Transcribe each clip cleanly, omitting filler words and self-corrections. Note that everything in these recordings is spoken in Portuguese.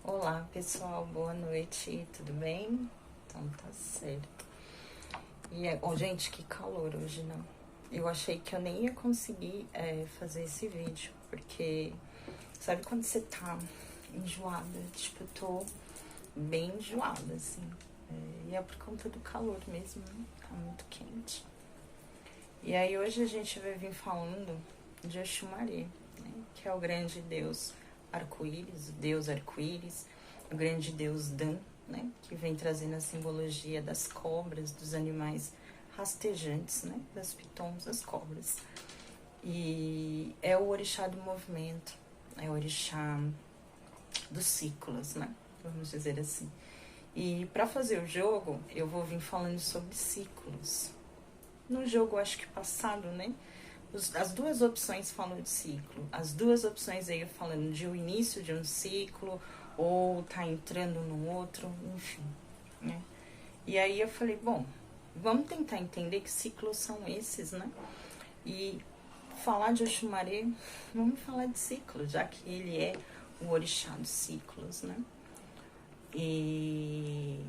Olá pessoal, boa noite, tudo bem? Então tá certo. Gente, que calor hoje, não? Eu achei que eu nem ia conseguir fazer esse vídeo, porque sabe quando você tá enjoada? Tipo, eu tô bem enjoada, assim. E é por conta do calor mesmo, né? Tá muito quente. E aí hoje a gente vai vir falando de Oxumaré, né? Que é o grande deus arco-íris, o deus arco-íris, o grande deus Dan, né? Que vem trazendo a simbologia das cobras, dos animais rastejantes, né? Das pitons, das cobras. E é o orixá do movimento, é o orixá dos ciclos, né? Vamos dizer assim. E para fazer o jogo, eu vou vir falando sobre ciclos. No jogo, acho que passado, né? As duas opções falam de ciclo. As duas opções aí falando de o início de um ciclo ou tá entrando no outro, enfim, né? E aí eu falei, bom, vamos tentar entender que ciclos são esses, né? E falar de Oxumaré, vamos falar de ciclos, já que ele é o orixá dos ciclos, né? E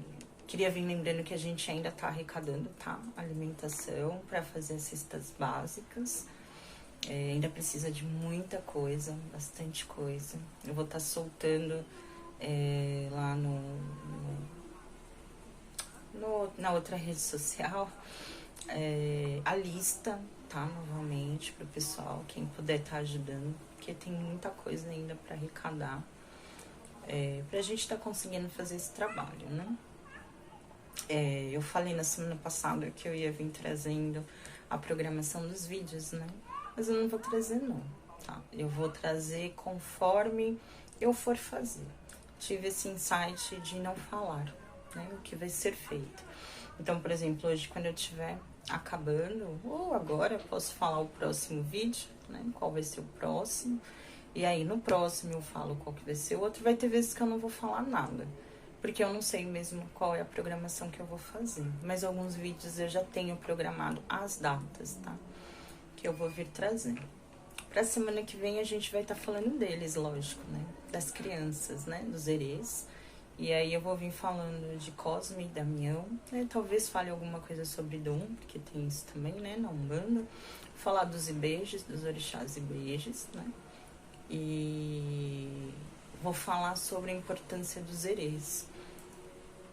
queria vir lembrando que a gente ainda tá arrecadando, tá? Alimentação para fazer as cestas básicas. Ainda precisa de muita coisa, bastante coisa. Eu vou estar soltando lá na outra rede social a lista, tá? Novamente, pro pessoal, quem puder estar ajudando, porque tem muita coisa ainda para arrecadar. Pra gente estar conseguindo fazer esse trabalho, né? Eu falei na semana passada que eu ia vir trazendo a programação dos vídeos, né? Mas eu não vou trazer não, tá? Eu vou trazer conforme eu for fazer. Tive esse insight de não falar, né? O que vai ser feito. Então, por exemplo, hoje quando eu estiver acabando, ou agora, eu posso falar o próximo vídeo, né? Qual vai ser o próximo. E aí no próximo eu falo qual que vai ser o outro. Vai ter vezes que eu não vou falar nada, porque eu não sei mesmo qual é a programação que eu vou fazer. Mas alguns vídeos eu já tenho programado as datas, tá? Que eu vou vir trazendo. Pra semana que vem a gente vai estar falando deles, lógico, né? Das crianças, né? Dos herês. E aí eu vou vir falando de Cosme e Damião, né? Talvez fale alguma coisa sobre Dom, porque tem isso também, né? Na Umbanda. Falar dos ibejes, dos orixás ibejes, né? E vou falar sobre a importância dos herês.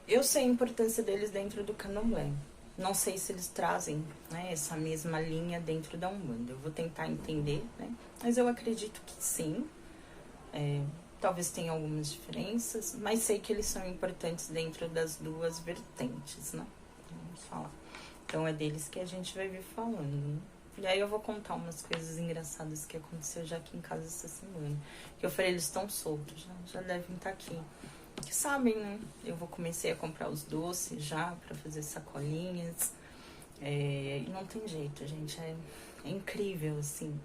Eu sei a importância deles dentro do candomblé. Não sei se eles trazem, né, essa mesma linha dentro da Umbanda. Eu vou tentar entender, né? Mas eu acredito que sim. Talvez tenha algumas diferenças, mas sei que eles são importantes dentro das duas vertentes, né? Vamos falar. Então é deles que a gente vai vir falando, né? E aí eu vou contar umas coisas engraçadas que aconteceu já aqui em casa essa semana. Que eu falei, eles estão soltos, já devem estar aqui. Que sabem, né? Eu comecei a comprar os doces já para fazer sacolinhas. E não tem jeito, gente. É incrível, assim.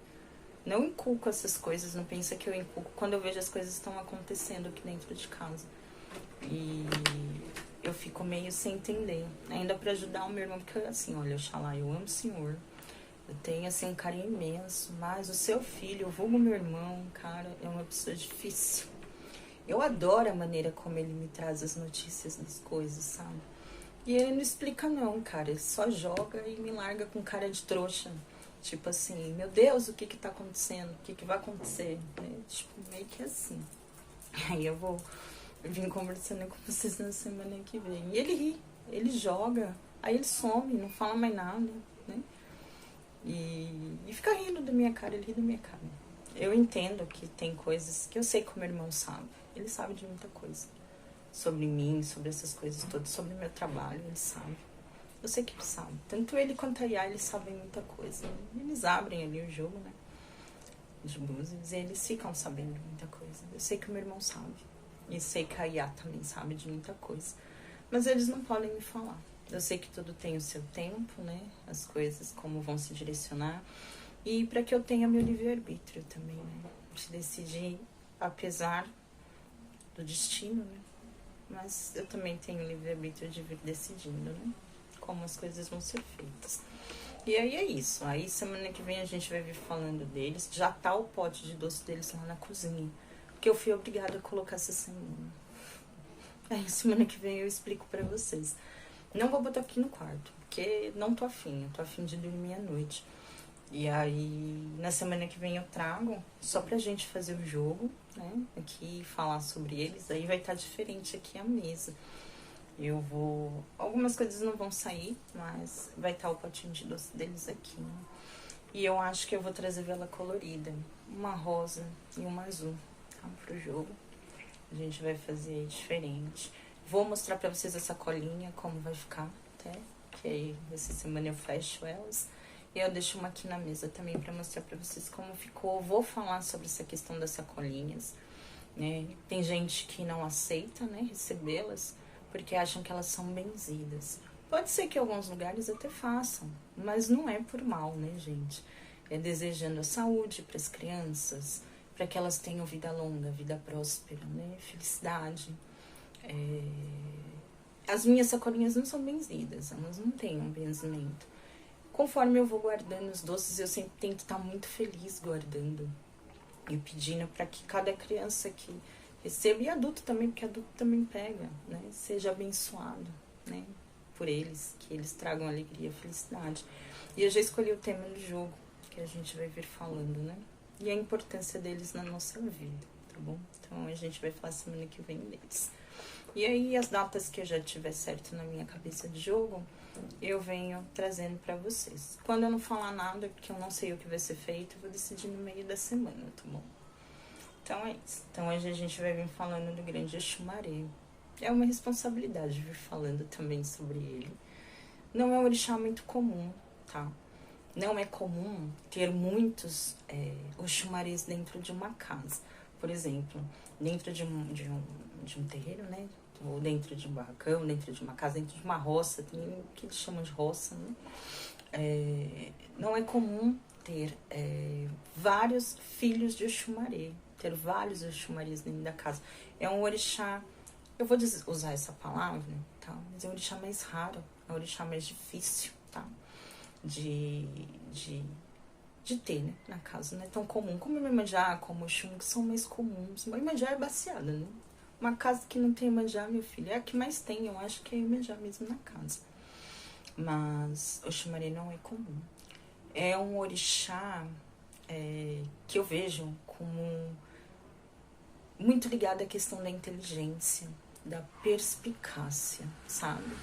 Não inculco essas coisas, não pensa que eu inculco quando eu vejo as coisas estão acontecendo aqui dentro de casa. E eu fico meio sem entender. Ainda para ajudar o meu irmão, porque assim, olha, Oxalá, eu amo o senhor. Eu tenho, assim, um carinho imenso, mas o seu filho, o vulgo meu irmão, cara, é uma pessoa difícil. Eu adoro a maneira como ele me traz as notícias das coisas, sabe? E ele não explica não, cara, ele só joga e me larga com cara de trouxa. Tipo assim, meu Deus, o que que tá acontecendo? O que que vai acontecer? Tipo, meio que assim. Aí eu vou vir conversando com vocês na semana que vem. E ele ri, ele joga, aí ele some, não fala mais nada, né? E fica rindo da minha cara, ele ri da minha cara. Eu entendo que tem coisas que eu sei que o meu irmão sabe. Ele sabe de muita coisa. Sobre mim, sobre essas coisas todas, sobre o meu trabalho, ele sabe. Eu sei que ele sabe. Tanto ele quanto a Iá, eles sabem muita coisa. Eles abrem ali o jogo, né? De Búzios, e eles ficam sabendo de muita coisa. Eu sei que o meu irmão sabe. E sei que a Iá também sabe de muita coisa. Mas eles não podem me falar. Eu sei que tudo tem o seu tempo, né? As coisas, como vão se direcionar. E para que eu tenha meu livre-arbítrio também, né? De decidir, apesar do destino, né? Mas eu também tenho livre-arbítrio de vir decidindo, né? Como as coisas vão ser feitas. E aí é isso. Aí semana que vem a gente vai vir falando deles. Já tá o pote de doce deles lá na cozinha. Porque eu fui obrigada a colocar essa semana. Aí semana que vem eu explico pra vocês. Não vou botar aqui no quarto, porque não tô afim, eu tô afim de dormir à noite. E aí, na semana que vem eu trago, só pra gente fazer o jogo, né? Aqui, falar sobre eles, aí vai estar diferente aqui a mesa. Eu vou... Algumas coisas não vão sair, mas vai estar o potinho de doce deles aqui, né? E eu acho que eu vou trazer vela colorida, uma rosa e uma azul, tá? Pro jogo. A gente vai fazer diferente. Vou mostrar pra vocês a sacolinha, como vai ficar, até. Que aí, essa semana eu fecho elas. E eu deixo uma aqui na mesa também pra mostrar pra vocês como ficou. Vou falar sobre essa questão das sacolinhas, né? Tem gente que não aceita, né, recebê-las, porque acham que elas são benzidas. Pode ser que alguns lugares até façam, mas não é por mal, né, gente? É desejando a saúde para as crianças, para que elas tenham vida longa, vida próspera, né? Felicidade. As minhas sacolinhas não são benzidas, elas não têm um benzimento. Conforme eu vou guardando os doces, eu sempre tento estar muito feliz guardando e pedindo para que cada criança que receba, e adulto também, porque adulto também pega, né? Seja abençoado, né? Por eles, que eles tragam alegria, felicidade. E eu já escolhi o tema do jogo, que a gente vai vir falando, né? E a importância deles na nossa vida, tá bom? Então a gente vai falar semana que vem deles. E aí as datas que eu já tiver certo na minha cabeça de jogo, eu venho trazendo pra vocês. Quando eu não falar nada, porque eu não sei o que vai ser feito, eu vou decidir no meio da semana, tá bom? Então é isso. Então hoje a gente vai vir falando do grande Oxumaré. É uma responsabilidade vir falando também sobre ele. Não é um orixá muito comum, tá? Não é comum ter muitos Oxumarés dentro de uma casa. Por exemplo, dentro de um terreiro, né? Ou dentro de um barracão, dentro de uma casa, dentro de uma roça, tem o que eles chamam de roça, né? Não é comum ter vários filhos de Oxumaré, ter vários Oxumarés dentro da casa. É um orixá, eu vou usar essa palavra, tá? Mas é um orixá mais raro, é um orixá mais difícil, tá? De ter, né, na casa. Não é tão comum como o Iemanjá, como o Oxum, que são mais comuns. O Iemanjá é baseada, né? Uma casa que não tem Iemanjá, meu filho, é a que mais tem, eu acho que é Iemanjá mesmo na casa. Mas Oxumaré não é comum. É um orixá que eu vejo como muito ligado à questão da inteligência, da perspicácia, sabe?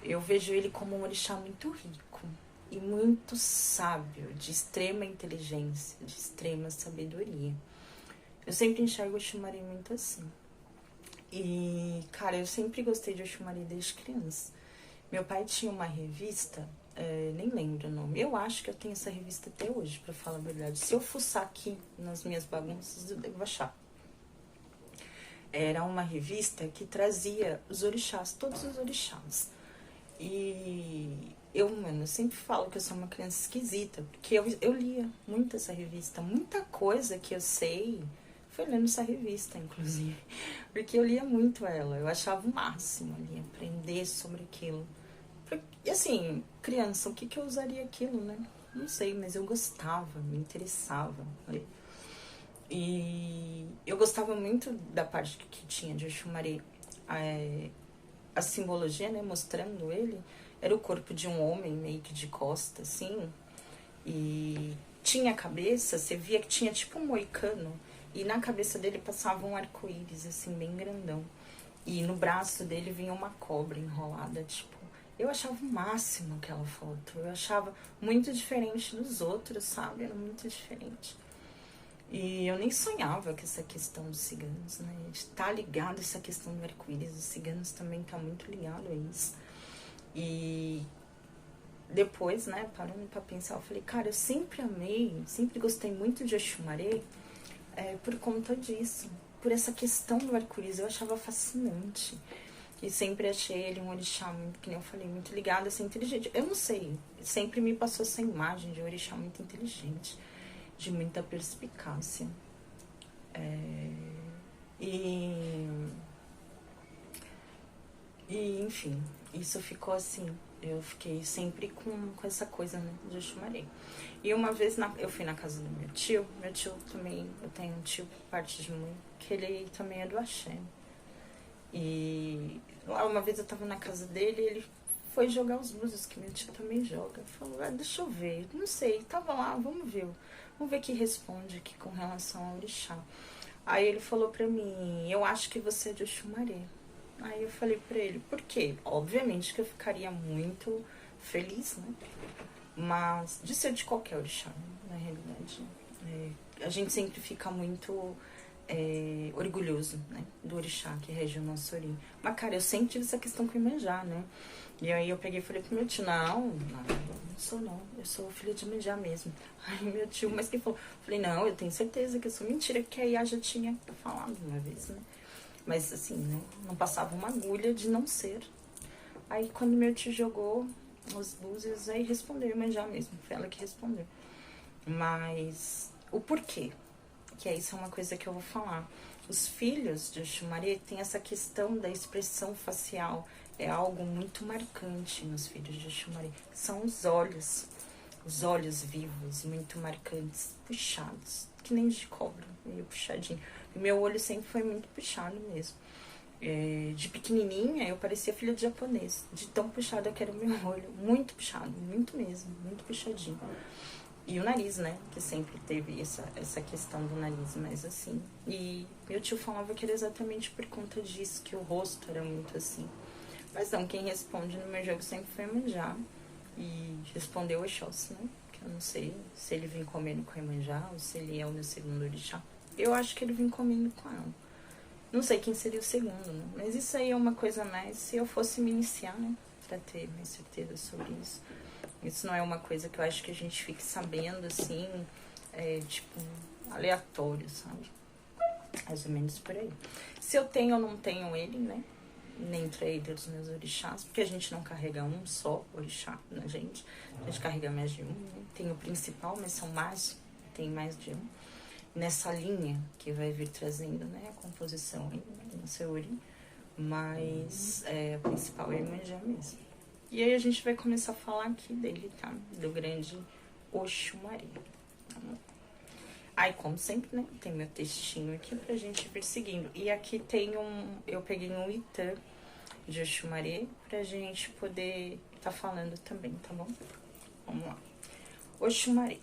Eu vejo ele como um orixá muito rico e muito sábio, de extrema inteligência, de extrema sabedoria. Eu sempre enxergo o Oxumaré muito assim. E, cara, eu sempre gostei de Oxumaré desde criança. Meu pai tinha uma revista, nem lembro o nome. Eu acho que eu tenho essa revista até hoje, pra falar a verdade. Se eu fuçar aqui nas minhas bagunças, eu devo achar. Era uma revista que trazia os orixás, todos os orixás. E eu sempre falo que eu sou uma criança esquisita, porque eu lia muito essa revista. Muita coisa que eu sei foi lendo essa revista, inclusive. Porque eu lia muito ela, eu achava o máximo ali, aprender sobre aquilo. E assim, criança, o que eu usaria aquilo, né? Não sei, mas eu gostava, me interessava. E eu gostava muito da parte que tinha de Oxumaré, a simbologia, né, mostrando ele, era o corpo de um homem meio que de costa, assim, e tinha a cabeça, você via que tinha tipo um moicano, e na cabeça dele passava um arco-íris, assim, bem grandão, e no braço dele vinha uma cobra enrolada, tipo, eu achava o máximo aquela foto, eu achava muito diferente dos outros, sabe, era muito diferente. E eu nem sonhava com essa questão dos ciganos, né? De estar ligado a essa questão do arco-íris. Os ciganos também tá muito ligado a isso. E depois, né, parando pra pensar, eu falei, cara, eu sempre amei, sempre gostei muito de Oxumaré por conta disso. Por essa questão do arco-íris, eu achava fascinante. E sempre achei ele um orixá, muito, que nem eu falei, muito ligado a ser inteligente. Eu não sei, sempre me passou essa imagem de um orixá muito inteligente, de muita perspicácia. E enfim, isso ficou assim. Eu fiquei sempre com essa coisa, né, de Oxumaré. E uma vez eu fui na casa do meu tio também, eu tenho um tio por parte de mãe, que ele também é do axé. E lá uma vez eu tava na casa dele e ele foi jogar os búzios, que meu tio também joga. Falou, deixa eu ver, não sei, tava lá, vamos ver que responde aqui com relação ao orixá. Aí ele falou pra mim, eu acho que você é de Oxumaré. Aí eu falei pra ele, por quê? Obviamente que eu ficaria muito feliz, né? Mas de ser de qualquer orixá, né? Na realidade. A gente sempre fica muito orgulhoso, né? Do orixá que rege o nosso ori. Mas, cara, eu sempre tive essa questão com o Iemanjá, né? E aí eu peguei e falei pro meu tio, não sou não, eu sou filha de Iemanjá mesmo. Aí meu tio, mas que falou? Falei, não, eu tenho certeza que eu sou mentira, que a Iá já tinha falado uma vez, né? Mas assim, né? Não passava uma agulha de não ser. Aí quando meu tio jogou os búzios, aí respondeu, mas já mesmo, foi ela que respondeu. Mas o porquê? Que isso é uma coisa que eu vou falar. Os filhos de Oxumaré têm essa questão da expressão facial. É algo muito marcante nos filhos de Oxumaré. São os olhos vivos, muito marcantes, puxados, que nem de cobra, meio puxadinho. E meu olho sempre foi muito puxado mesmo. De pequenininha eu parecia filha de japonês, de tão puxada que era o meu olho, muito puxado, muito mesmo, muito puxadinho. E o nariz, né, que sempre teve essa questão do nariz, mas assim. E meu tio falava que era exatamente por conta disso, que o rosto era muito assim. Mas não, quem responde no meu jogo sempre foi Iemanjá. E respondeu Oxóssi, né, que eu não sei se ele vem comendo com a Iemanjá ou se ele é o meu segundo orixá. Eu acho que ele vem comendo com ela. Não sei quem seria o segundo, né? Mas isso aí é uma coisa mais se eu fosse me iniciar, né? Pra ter mais certeza sobre isso. Isso não é uma coisa que eu acho que a gente fique sabendo, assim, tipo, aleatório, sabe? Mais ou menos por aí. Se eu tenho ou não tenho ele, né? Nem trader dos meus orixás, porque a gente não carrega um só orixá na gente. A gente carrega mais de um, né? Tem o principal, mas são mais, tem mais de um. Nessa linha que vai vir trazendo, né, a composição aí, no seu ori, mas o principal é a Iemanjá mesmo. E aí a gente vai começar a falar aqui dele, tá? Do grande Oxumaré. Aí, como sempre, né, tem meu textinho aqui pra gente vir seguindo. E aqui tem eu peguei um Itã de Oxumaré pra gente poder tá falando também, tá bom? Vamos lá. Oxumaré.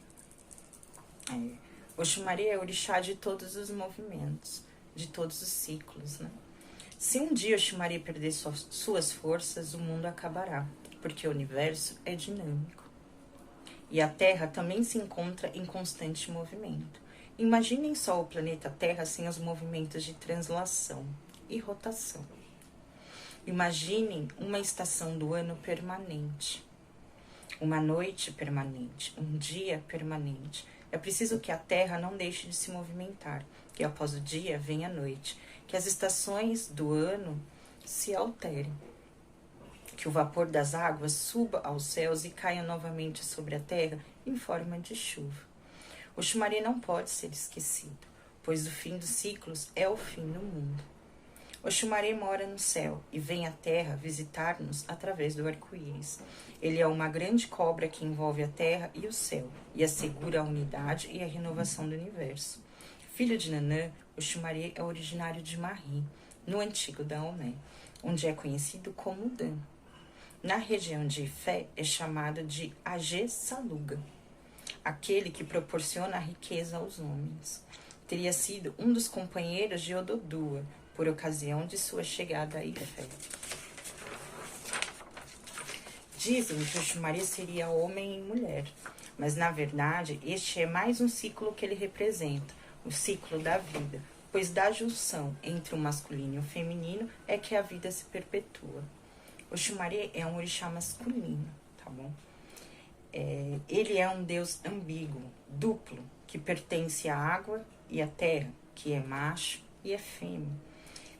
Oxumaré é orixá de todos os movimentos, de todos os ciclos, né? Se um dia Oxumaré perder suas forças, o mundo acabará, porque o universo é dinâmico. E a Terra também se encontra em constante movimento. Imaginem só o planeta Terra sem os movimentos de translação e rotação. Imaginem uma estação do ano permanente, uma noite permanente, um dia permanente. É preciso que a Terra não deixe de se movimentar, que após o dia venha a noite, que as estações do ano se alterem, que o vapor das águas suba aos céus e caia novamente sobre a Terra em forma de chuva. Oxumaré não pode ser esquecido, pois o fim dos ciclos é o fim do mundo. Oxumaré mora no céu e vem à Terra visitar-nos através do arco-íris. Ele é uma grande cobra que envolve a Terra e o céu e assegura a unidade e a renovação do universo. Filho de Nanã, Oxumaré é originário de Marri, no antigo Daomé, onde é conhecido como Dan. Na região de Ifé é chamado de Agê Saluga, aquele que proporciona a riqueza aos homens. Teria sido um dos companheiros de Ododua, por ocasião de sua chegada a Ifé. Dizem que Oxumaré seria homem e mulher, mas na verdade este é mais um ciclo que ele representa, o ciclo da vida, pois da junção entre o masculino e o feminino é que a vida se perpetua. Oxumaré é um orixá masculino, tá bom? Ele é um deus ambíguo, duplo, que pertence à água e à terra, que é macho e é fêmea.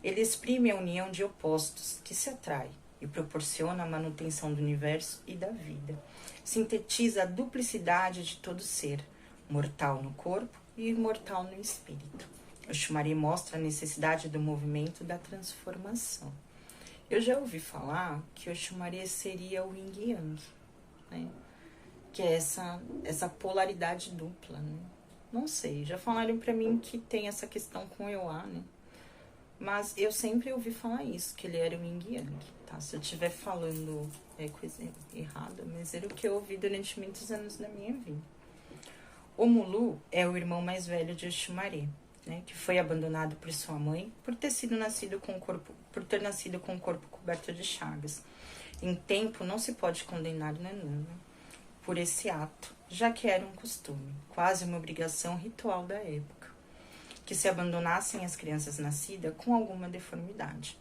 Ele exprime a união de opostos que se atraem e proporciona a manutenção do universo e da vida. Sintetiza a duplicidade de todo ser, mortal no corpo e imortal no espírito. Oxumaré mostra a necessidade do movimento da transformação. Eu já ouvi falar que Oxumaré seria o Yin e Yang, né? Que é essa polaridade dupla, né? Não sei, já falaram pra mim que tem essa questão com Euá, né? Mas eu sempre ouvi falar isso, que ele era o Yin Yang, tá? Se eu estiver falando coisa errada, mas era o que eu ouvi durante muitos anos da minha vida. O Mulu é o irmão mais velho de Oxumaré, né? Que foi abandonado por sua mãe por ter nascido com o corpo coberto de chagas. Em tempo, não se pode condenar Nanana por esse ato, já que era um costume, quase uma obrigação ritual da época, que se abandonassem as crianças nascidas com alguma deformidade.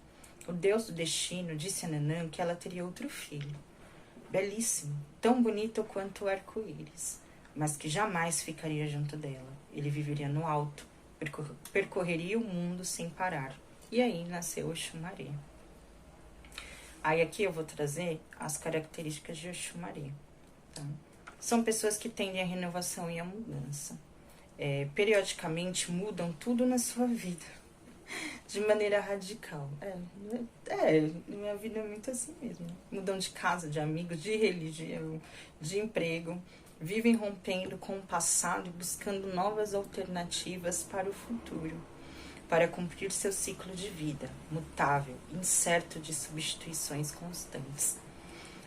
O deus do destino disse a Nanã que ela teria outro filho, belíssimo, tão bonito quanto o arco-íris, mas que jamais ficaria junto dela. Ele viveria no alto, percorreria o mundo sem parar. E aí nasceu Oxumaré. Aí aqui eu vou trazer as características de Oxumaré. Tá? São pessoas que tendem à renovação e à mudança. Periodicamente mudam tudo na sua vida. De maneira radical. Minha vida é muito assim mesmo. Mudam de casa, de amigos, de religião, de emprego. Vivem rompendo com o passado e buscando novas alternativas para o futuro, para cumprir seu ciclo de vida, mutável, incerto de substituições constantes.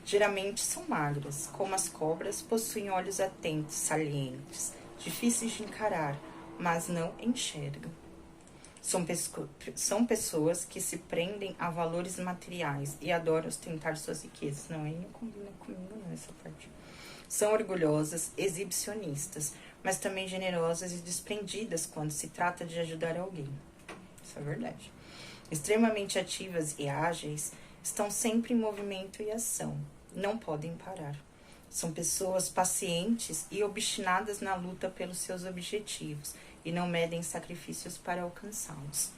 Geralmente são magras, como as cobras, possuem olhos atentos, salientes, difíceis de encarar, mas não enxergam. São pessoas que se prendem a valores materiais e adoram ostentar suas riquezas. Não, aí não combina comigo não, essa parte. São orgulhosas, exibicionistas, mas também generosas e desprendidas quando se trata de ajudar alguém. Isso é verdade. Extremamente ativas e ágeis, estão sempre em movimento e ação. Não podem parar. São pessoas pacientes e obstinadas na luta pelos seus objetivos e não medem sacrifícios para alcançá-los.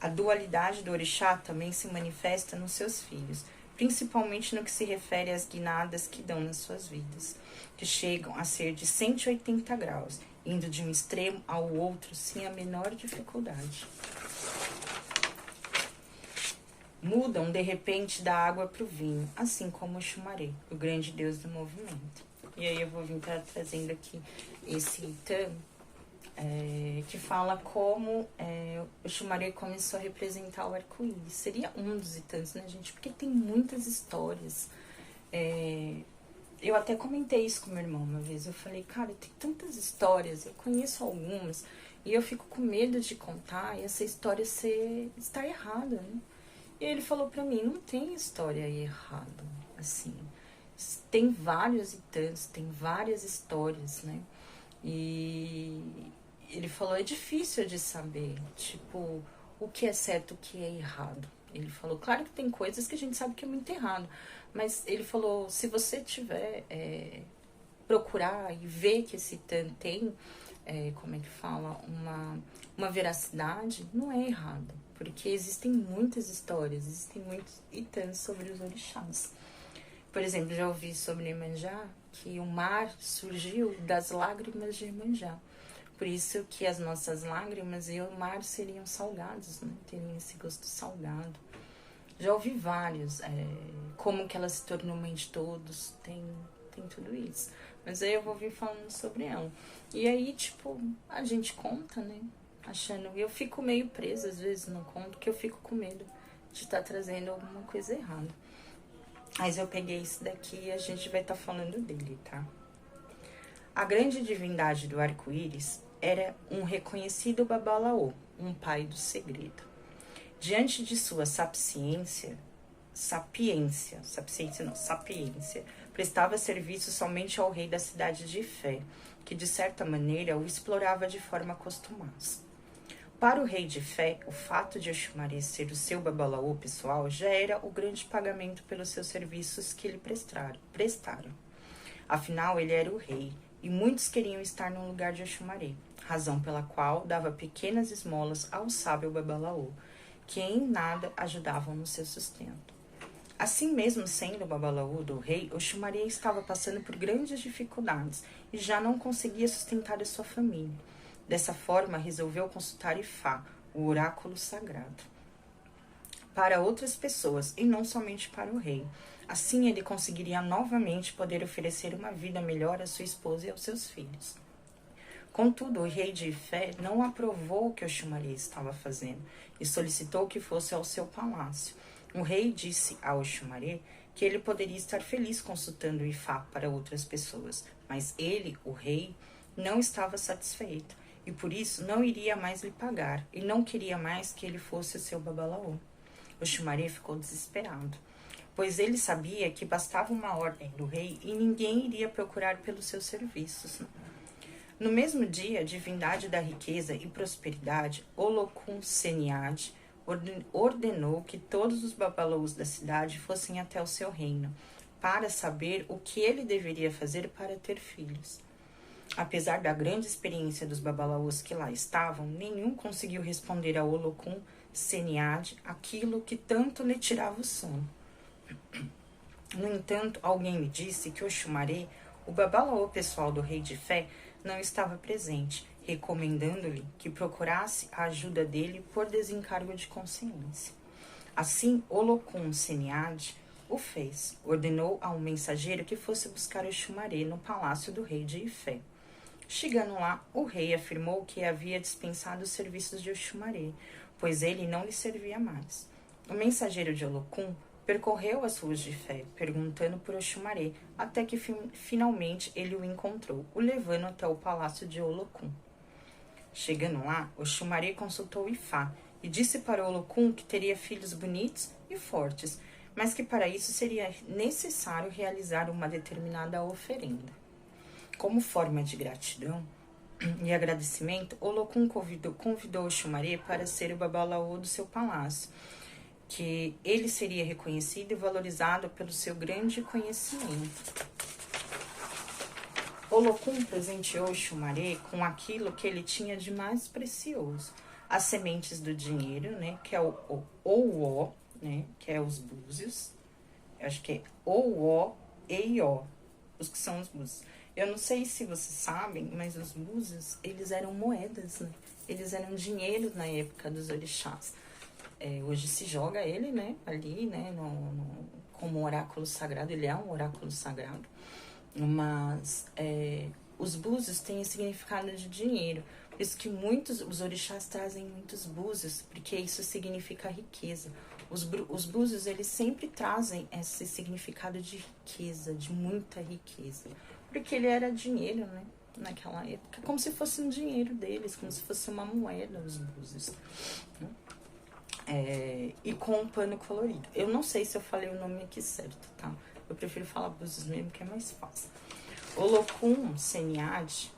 A dualidade do orixá também se manifesta nos seus filhos, principalmente no que se refere às guinadas que dão nas suas vidas, que chegam a ser de 180 graus, indo de um extremo ao outro sem a menor dificuldade. Mudam de repente da água para o vinho, assim como o Xumaré, o grande deus do movimento. E aí eu vou vir trazendo aqui esse itam, que fala como o Xumaré começou a representar o arco-íris. Seria um dos itãs, né, gente? Porque tem muitas histórias. Eu até comentei isso com meu irmão uma vez. Eu falei, cara, tem tantas histórias, eu conheço algumas, e eu fico com medo de contar e essa história estar errada, né? E ele falou pra mim, não tem história errada, assim. Tem vários itãs, tem várias histórias, né? E ele falou, é difícil de saber, tipo, o que é certo, o que é errado. Ele falou, claro que tem coisas que a gente sabe que é muito errado, mas ele falou, se você tiver procurar e ver que esse itã tem, como é que fala, uma veracidade, não é errado. Porque existem muitas histórias, existem muitos itãs sobre os orixás. Por exemplo, já ouvi sobre Iemanjá que o mar surgiu das lágrimas de Iemanjá. Por isso que as nossas lágrimas e o mar seriam salgados, né? Teriam esse gosto salgado. Já ouvi vários, como que ela se tornou mãe de todos, tem tudo isso. Mas aí eu vou vir falando sobre ela. E aí, tipo, a gente conta, né? Achando, eu fico meio presa, às vezes não conto, porque eu fico com medo de estar trazendo alguma coisa errada. Mas eu peguei esse daqui e a gente vai estar falando dele, tá? A grande divindade do arco-íris era um reconhecido Babalaô, um pai do segredo. Diante de sua sapiência, prestava serviço somente ao rei da cidade de Ifé, que de certa maneira o explorava de forma costumaz. Para o rei de Fé, o fato de Oxumaré ser o seu babalaô pessoal já era o grande pagamento pelos seus serviços que lhe prestaram. Afinal, ele era o rei, e muitos queriam estar no lugar de Oxumaré, razão pela qual dava pequenas esmolas ao sábio babalaô, que em nada ajudavam no seu sustento. Assim mesmo sendo o babalaô do rei, Oxumaré estava passando por grandes dificuldades e já não conseguia sustentar a sua família. Dessa forma, resolveu consultar Ifá, o oráculo sagrado, para outras pessoas e não somente para o rei. Assim, ele conseguiria novamente poder oferecer uma vida melhor à sua esposa e aos seus filhos. Contudo, o rei de Ifé não aprovou o que Oxumaré estava fazendo e solicitou que fosse ao seu palácio. O rei disse a Oxumaré que ele poderia estar feliz consultando Ifá para outras pessoas, mas ele, o rei, não estava satisfeito e por isso não iria mais lhe pagar e não queria mais que ele fosse o seu babalaô. Oxumaré ficou desesperado, pois ele sabia que bastava uma ordem do rei e ninguém iria procurar pelos seus serviços. No mesmo dia, a divindade da riqueza e prosperidade, Olokun Seniade, ordenou que todos os babalaôs da cidade fossem até o seu reino, para saber o que ele deveria fazer para ter filhos. Apesar da grande experiência dos babalaôs que lá estavam, nenhum conseguiu responder a Olokun Seniade aquilo que tanto lhe tirava o sono. No entanto, alguém me disse que Oxumaré, o babalaô pessoal do rei de Fé, não estava presente, recomendando-lhe que procurasse a ajuda dele por desencargo de consciência. Assim, Olokun Seniade o fez. Ordenou a um mensageiro que fosse buscar Oxumaré no palácio do rei de Ifé. Chegando lá, o rei afirmou que havia dispensado os serviços de Oxumaré, pois ele não lhe servia mais. O mensageiro de Olokun percorreu as ruas de Fé, perguntando por Oxumaré, até que finalmente ele o encontrou, o levando até o palácio de Olokun. Chegando lá, Oxumaré consultou Ifá e disse para Olokun que teria filhos bonitos e fortes, mas que para isso seria necessário realizar uma determinada oferenda. Como forma de gratidão e agradecimento, Olokun convidou Oxumaré para ser o babalaô do seu palácio, que ele seria reconhecido e valorizado pelo seu grande conhecimento. Olokun presenteou Oxumaré com aquilo que ele tinha de mais precioso, as sementes do dinheiro, né, que é o Ouó, né, que é os búzios. Eu acho que é Ouó e Ió, os que são os búzios. Eu não sei se vocês sabem, mas os búzios, eles eram moedas, né? Eles eram dinheiro na época dos orixás. Hoje se joga ele, né, ali, né, como um oráculo sagrado, ele é um oráculo sagrado, mas os búzios têm esse significado de dinheiro, por isso que os orixás trazem muitos búzios, porque isso significa riqueza. Os búzios, eles sempre trazem esse significado de riqueza, de muita riqueza, porque ele era dinheiro, né, naquela época, como se fosse um dinheiro deles, como se fosse uma moeda, os búzios, né? E com um pano colorido. Eu não sei se eu falei o nome aqui certo, tá? Eu prefiro falar búzios mesmo, que é mais fácil. Olokun Seniade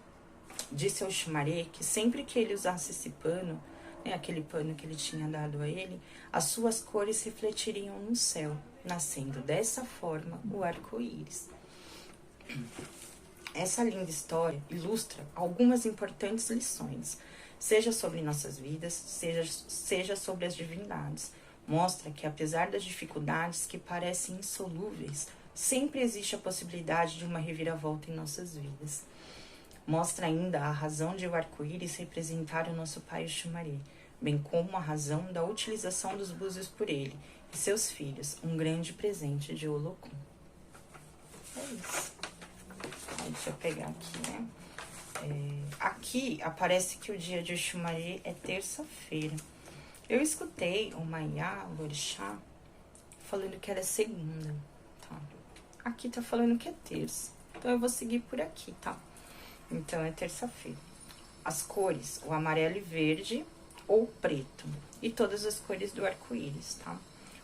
disse ao Oxumaré que sempre que ele usasse esse pano, né, aquele pano que ele tinha dado a ele, as suas cores refletiriam no céu, nascendo dessa forma o arco-íris. Essa linda história ilustra algumas importantes lições, seja sobre nossas vidas, seja sobre as divindades. Mostra que, apesar das dificuldades que parecem insolúveis, sempre existe a possibilidade de uma reviravolta em nossas vidas. Mostra ainda a razão de o arco-íris representar o nosso pai Oxumaré, bem como a razão da utilização dos búzios por ele e seus filhos, um grande presente de Olokun. É isso. Deixa eu pegar aqui, né? Aqui aparece que o dia de Oxumaré é terça-feira. Eu escutei o Maiá, o orixá, falando que era segunda, tá? Aqui tá falando que é terça, então eu vou seguir por aqui, tá? Então é terça-feira. As cores, o amarelo e verde ou preto, e todas as cores do arco-íris, tá?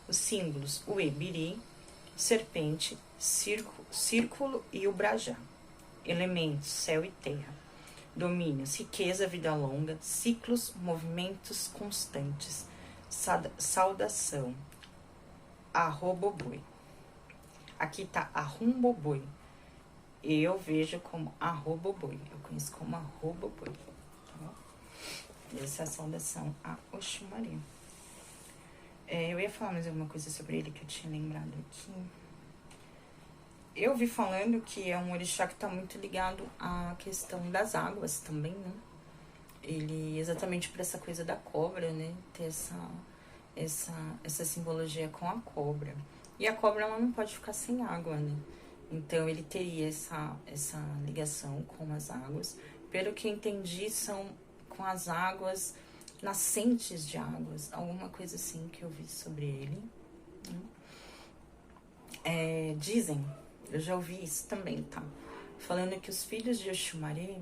Os símbolos, o ebiri, serpente, círculo e o brajá. Elementos, céu e terra. Domínios, riqueza, vida longa, ciclos, movimentos constantes. Saudação, arroboboi. Aqui tá arrumboboi. Eu vejo como arroboboi. Eu conheço como arroboboi. Tá? Essa é a saudação a Oxumaré. Eu ia falar mais alguma coisa sobre ele que eu tinha lembrado aqui. Eu vi falando que é um orixá que está muito ligado à questão das águas também, né? Ele, exatamente por essa coisa da cobra, né? Ter essa simbologia com a cobra. E a cobra, ela não pode ficar sem água, né? Então, ele teria essa ligação com as águas. Pelo que eu entendi, são com as águas, nascentes de águas, alguma coisa assim que eu vi sobre ele. Dizem, eu já ouvi isso também, tá? Falando que os filhos de Oxumaré,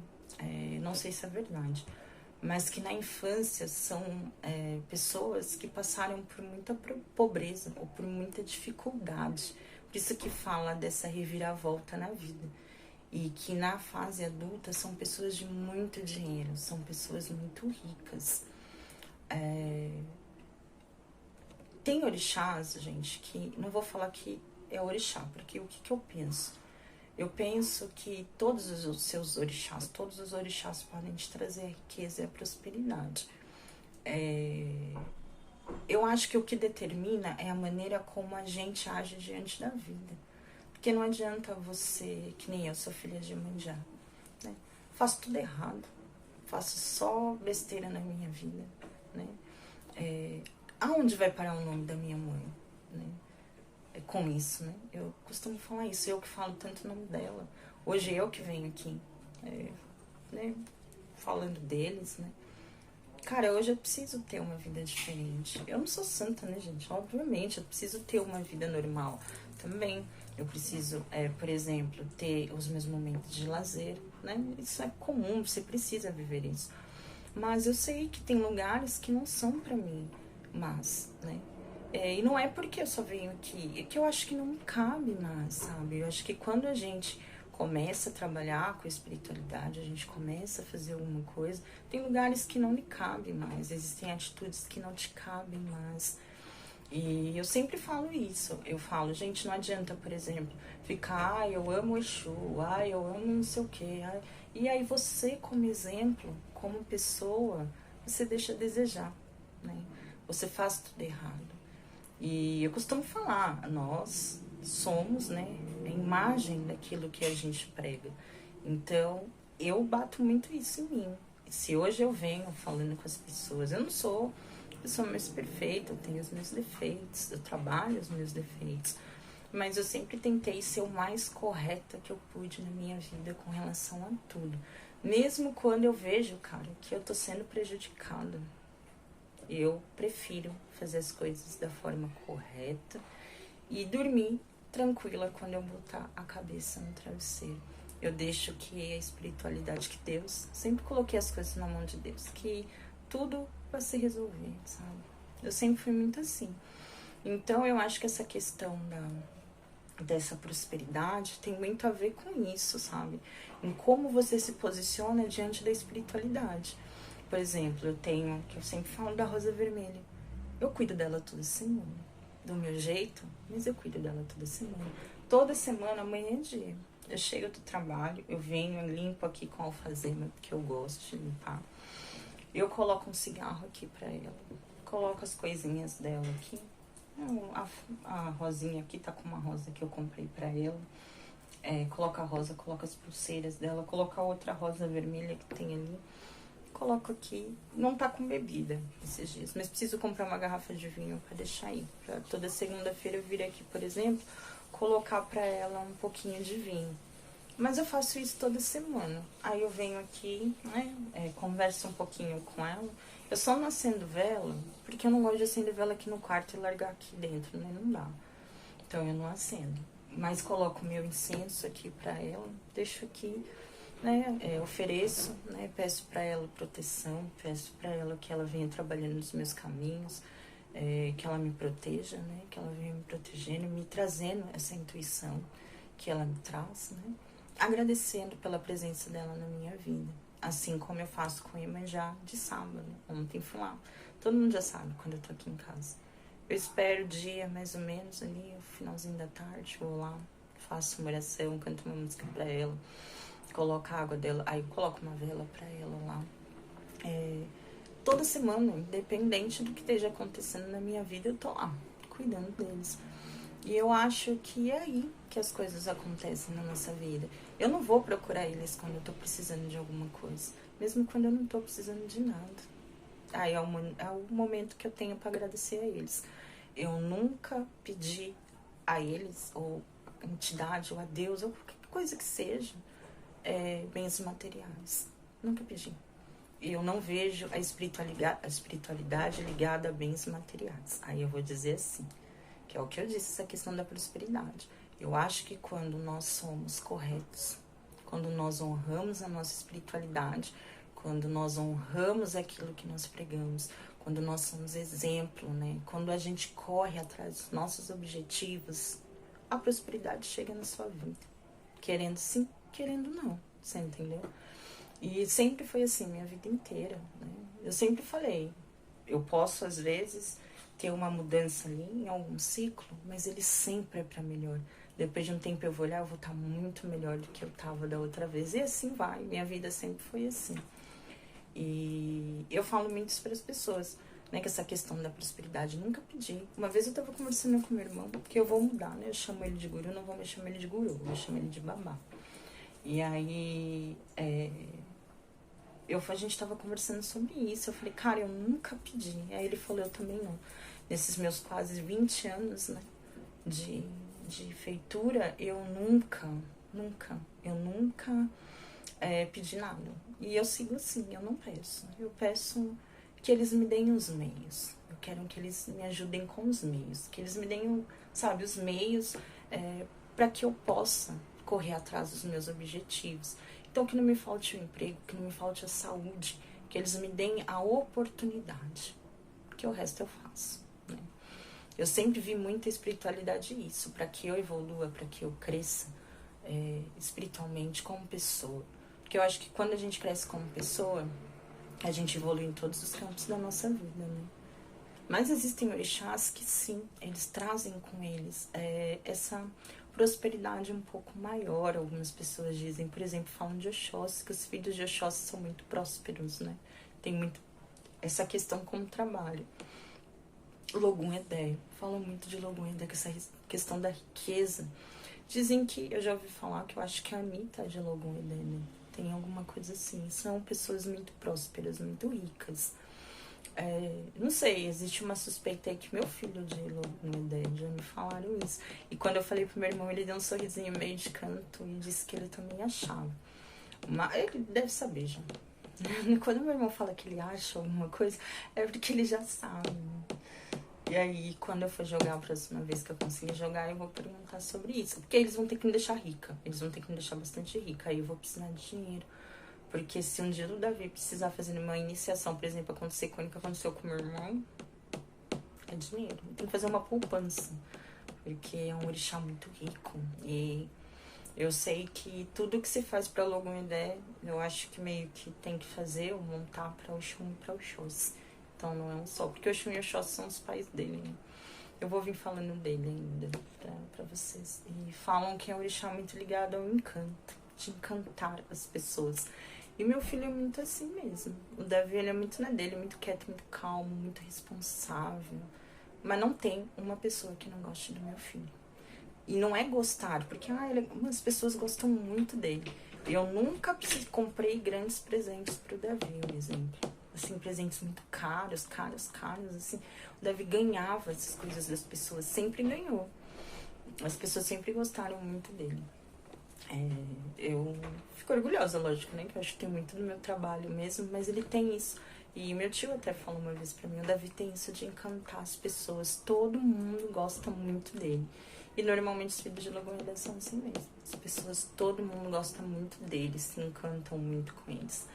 não sei se é verdade, mas que na infância são pessoas que passaram por muita pobreza ou por muita dificuldade. Por isso que fala dessa reviravolta na vida. E que na fase adulta são pessoas de muito dinheiro, são pessoas muito ricas. Tem orixás, gente, que não vou falar que é orixá, porque o que eu penso? Eu penso que todos os seus orixás, todos os orixás podem te trazer a riqueza e a prosperidade. Eu acho que o que determina é a maneira como a gente age diante da vida. Porque não adianta você, que nem eu, sou filha de Iemanjá, né? Faço tudo errado, faço só besteira na minha vida, né? Aonde vai parar o nome da minha mãe, né? Com isso, né? Eu costumo falar isso, eu que falo tanto o nome dela. Hoje eu que venho aqui, né? Falando deles, né? Cara, hoje eu preciso ter uma vida diferente. Eu não sou santa, né, gente? Obviamente, eu preciso ter uma vida normal também. Eu preciso, por exemplo, ter os meus momentos de lazer, né? Isso é comum, você precisa viver isso. Mas eu sei que tem lugares que não são pra mim, mas, né? E não é porque eu só venho aqui, é que eu acho que não me cabe mais, sabe? Eu acho que quando a gente começa a trabalhar com a espiritualidade, a gente começa a fazer alguma coisa, tem lugares que não lhe cabem mais, existem atitudes que não te cabem mais. E eu sempre falo isso, eu falo, gente, não adianta, por exemplo, ficar, eu amo o Exu, eu amo não sei o quê, e aí você, como exemplo, como pessoa, você deixa a desejar, né? Você faz tudo errado. E eu costumo falar, nós somos, né, a imagem daquilo que a gente prega. Então, eu bato muito isso em mim. Se hoje eu venho falando com as pessoas, eu não sou a pessoa mais perfeita, eu tenho os meus defeitos, eu trabalho os meus defeitos, mas eu sempre tentei ser o mais correta que eu pude na minha vida com relação a tudo. Mesmo quando eu vejo, cara, que eu tô sendo prejudicada, eu prefiro fazer as coisas da forma correta e dormir tranquila quando eu botar a cabeça no travesseiro. Eu deixo que a espiritualidade, que Deus, sempre coloquei as coisas na mão de Deus, que tudo vai se resolver, sabe? Eu sempre fui muito assim. Então eu acho que essa questão dessa prosperidade tem muito a ver com isso, sabe? Em como você se posiciona diante da espiritualidade. Por exemplo, eu tenho, que eu sempre falo da rosa vermelha. Eu cuido dela toda semana. Do meu jeito, mas eu cuido dela toda semana. Toda semana, amanhã é dia. Eu chego do trabalho, eu venho, limpo aqui com alfazema, porque eu gosto de limpar. Eu coloco um cigarro aqui pra ela. Coloco as coisinhas dela aqui. A rosinha aqui tá com uma rosa que eu comprei pra ela. Coloco a rosa, coloco as pulseiras dela, coloco a outra rosa vermelha que tem ali. Coloco aqui, não tá com bebida esses dias, mas preciso comprar uma garrafa de vinho pra deixar aí. Pra toda segunda-feira eu vir aqui, por exemplo, colocar pra ela um pouquinho de vinho. Mas eu faço isso toda semana. Aí eu venho aqui, né, converso um pouquinho com ela. Eu só não acendo vela, porque eu não gosto de acender vela aqui no quarto e largar aqui dentro, né, não dá. Então eu não acendo. Mas coloco meu incenso aqui pra ela, deixo aqui, né, ofereço, né, peço para ela proteção, peço para ela que ela venha trabalhando nos meus caminhos, que ela me proteja, né, que ela venha me protegendo, me trazendo essa intuição que ela me traz, né, agradecendo pela presença dela na minha vida, assim como eu faço com a Iemanjá de sábado. Ontem fui lá, todo mundo já sabe quando eu tô aqui em casa. Eu espero o dia mais ou menos ali, o finalzinho da tarde, vou lá, faço uma oração, canto uma música para ela, coloco a água dela, aí coloco uma vela pra ela lá. Toda semana, independente do que esteja acontecendo na minha vida, eu tô lá, cuidando deles. E eu acho que é aí que as coisas acontecem na nossa vida. Eu não vou procurar eles quando eu tô precisando de alguma coisa, mesmo quando eu não tô precisando de nada. Aí é o momento que eu tenho pra agradecer a eles. Eu nunca pedi a eles, ou a entidade, ou a Deus, ou qualquer coisa que seja, bens materiais. Nunca pedi. Eu não vejo a espiritualidade ligada a bens materiais. Aí eu vou dizer assim, que é o que eu disse, essa questão da prosperidade. Eu acho que quando nós somos corretos, quando nós honramos a nossa espiritualidade, quando nós honramos aquilo que nós pregamos, quando nós somos exemplo, né? Quando a gente corre atrás dos nossos objetivos, a prosperidade chega na sua vida. Querendo sim, querendo não. Você entendeu? E sempre foi assim, minha vida inteira, né? Eu sempre falei, eu posso às vezes ter uma mudança ali em algum ciclo, mas ele sempre é para melhor. Depois de um tempo eu vou olhar, eu vou estar muito melhor do que eu estava da outra vez. E assim vai, minha vida sempre foi assim. E eu falo muito isso para as pessoas, né? Que essa questão da prosperidade, nunca pedi. Uma vez eu estava conversando com meu irmão, porque eu vou mudar, né? Eu chamo ele de guru, eu não vou mais chamar ele de guru, eu vou chamar ele de babá. E aí, a gente tava conversando sobre isso. Eu falei, cara, eu nunca pedi. Aí ele falou, eu também não. Nesses meus quase 20 anos, né, de feitura, eu nunca pedi nada. E eu sigo assim, eu não peço. Eu peço que eles me deem os meios. Eu quero que eles me ajudem com os meios. Que eles me deem, sabe, os meios para que eu possa correr atrás dos meus objetivos. Então, que não me falte o emprego, que não me falte a saúde, que eles me deem a oportunidade, porque o resto eu faço, né? Eu sempre vi muita espiritualidade isso, para que eu evolua, para que eu cresça espiritualmente como pessoa. Porque eu acho que quando a gente cresce como pessoa, a gente evolui em todos os campos da nossa vida, né? Mas existem orixás que sim, eles trazem com eles essa prosperidade um pouco maior. Algumas pessoas dizem, por exemplo, falam de Oxóssi, que os filhos de Oxóssi são muito prósperos, né? Tem muito essa questão como trabalho. Logum Edé, falam muito de Logum Edé, que essa questão da riqueza. Dizem que, eu já ouvi falar que eu acho que a Anitta é de Logum Edé, né? Tem alguma coisa assim. São pessoas muito prósperas, muito ricas. Não sei, existe uma suspeita aí que meu filho de Logum Edé, já me falaram isso. E quando eu falei pro meu irmão, ele deu um sorrisinho meio de canto e disse que ele também achava. Mas ele deve saber já. Quando meu irmão fala que ele acha alguma coisa, é porque ele já sabe. E aí, quando eu for jogar a próxima vez que eu conseguir jogar, eu vou perguntar sobre isso. Porque eles vão ter que me deixar rica. Eles vão ter que me deixar bastante rica. Aí eu vou precisar de dinheiro. Porque se um dia o Davi precisar fazer uma iniciação, por exemplo, acontecer com o que aconteceu com meu irmão, é dinheiro. Tem que fazer uma poupança. Porque é um orixá muito rico. E eu sei que tudo que se faz pra Logum Edé, eu acho que meio que tem que fazer ou montar pra Oxum e pra Oxóssi. Então não é um só, porque Oxum e Oxóssi são os pais dele, né? Eu vou vir falando dele ainda pra vocês. E falam que é um orixá muito ligado ao encanto, de encantar as pessoas. E meu filho é muito assim mesmo. O Davi, ele é muito na dele, muito quieto, muito calmo, muito responsável. Mas não tem uma pessoa que não goste do meu filho. E não é gostar, porque as pessoas gostam muito dele. Eu nunca comprei grandes presentes pro Davi, por exemplo. Assim, presentes muito caros, assim. O Davi ganhava essas coisas das pessoas, sempre ganhou. As pessoas sempre gostaram muito dele. Eu fico orgulhosa, lógico, né? Que eu acho que tem muito no meu trabalho mesmo, mas ele tem isso. E meu tio até falou uma vez pra mim, o Davi tem isso de encantar as pessoas. Todo mundo gosta muito dele. E normalmente os filhos de Logum Edé são assim mesmo. As pessoas, todo mundo gosta muito deles, se encantam muito com eles,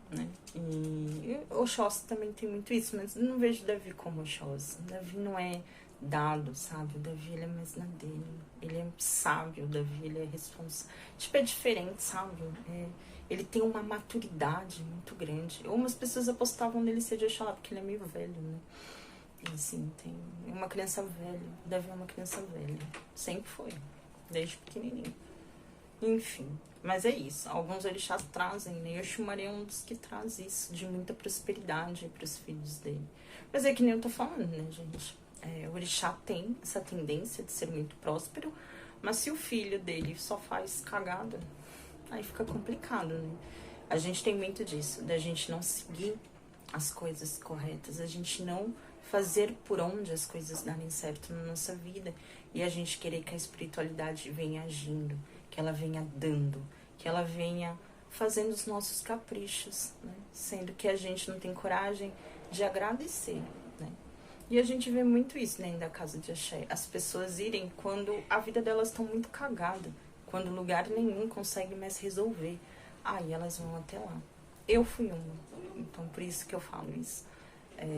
né? E Oxóssi também tem muito isso, mas não vejo o Davi como Oxóssi. O Davi não é dado, sabe? O Davi, ele é mais na dele. Ele é sábio, o Davi, ele é responsável. Tipo, é diferente, sabe? Ele tem uma maturidade muito grande. Umas pessoas apostavam nele ser de Oxalá, porque ele é meio velho, né? Assim, tem uma criança velha. O Davi é uma criança velha. Sempre foi. Desde pequenininho. Enfim. Mas é isso. Alguns orixás trazem, né? Oxumaré é um dos que traz isso. De muita prosperidade para os filhos dele. Mas é que nem eu tô falando, né, gente? O orixá tem essa tendência de ser muito próspero. Mas se o filho dele só faz cagada, aí fica complicado, né? A gente tem muito disso. Da gente não seguir as coisas corretas. A gente não fazer por onde as coisas darem certo na nossa vida e a gente querer que a espiritualidade venha agindo, que ela venha dando, que ela venha fazendo os nossos caprichos, né? Sendo que a gente não tem coragem de agradecer, né? E a gente vê muito isso dentro da casa de axé. As pessoas irem quando a vida delas estão muito cagada, quando lugar nenhum consegue mais resolver. Aí elas vão até lá. Eu fui uma, então por isso que eu falo isso.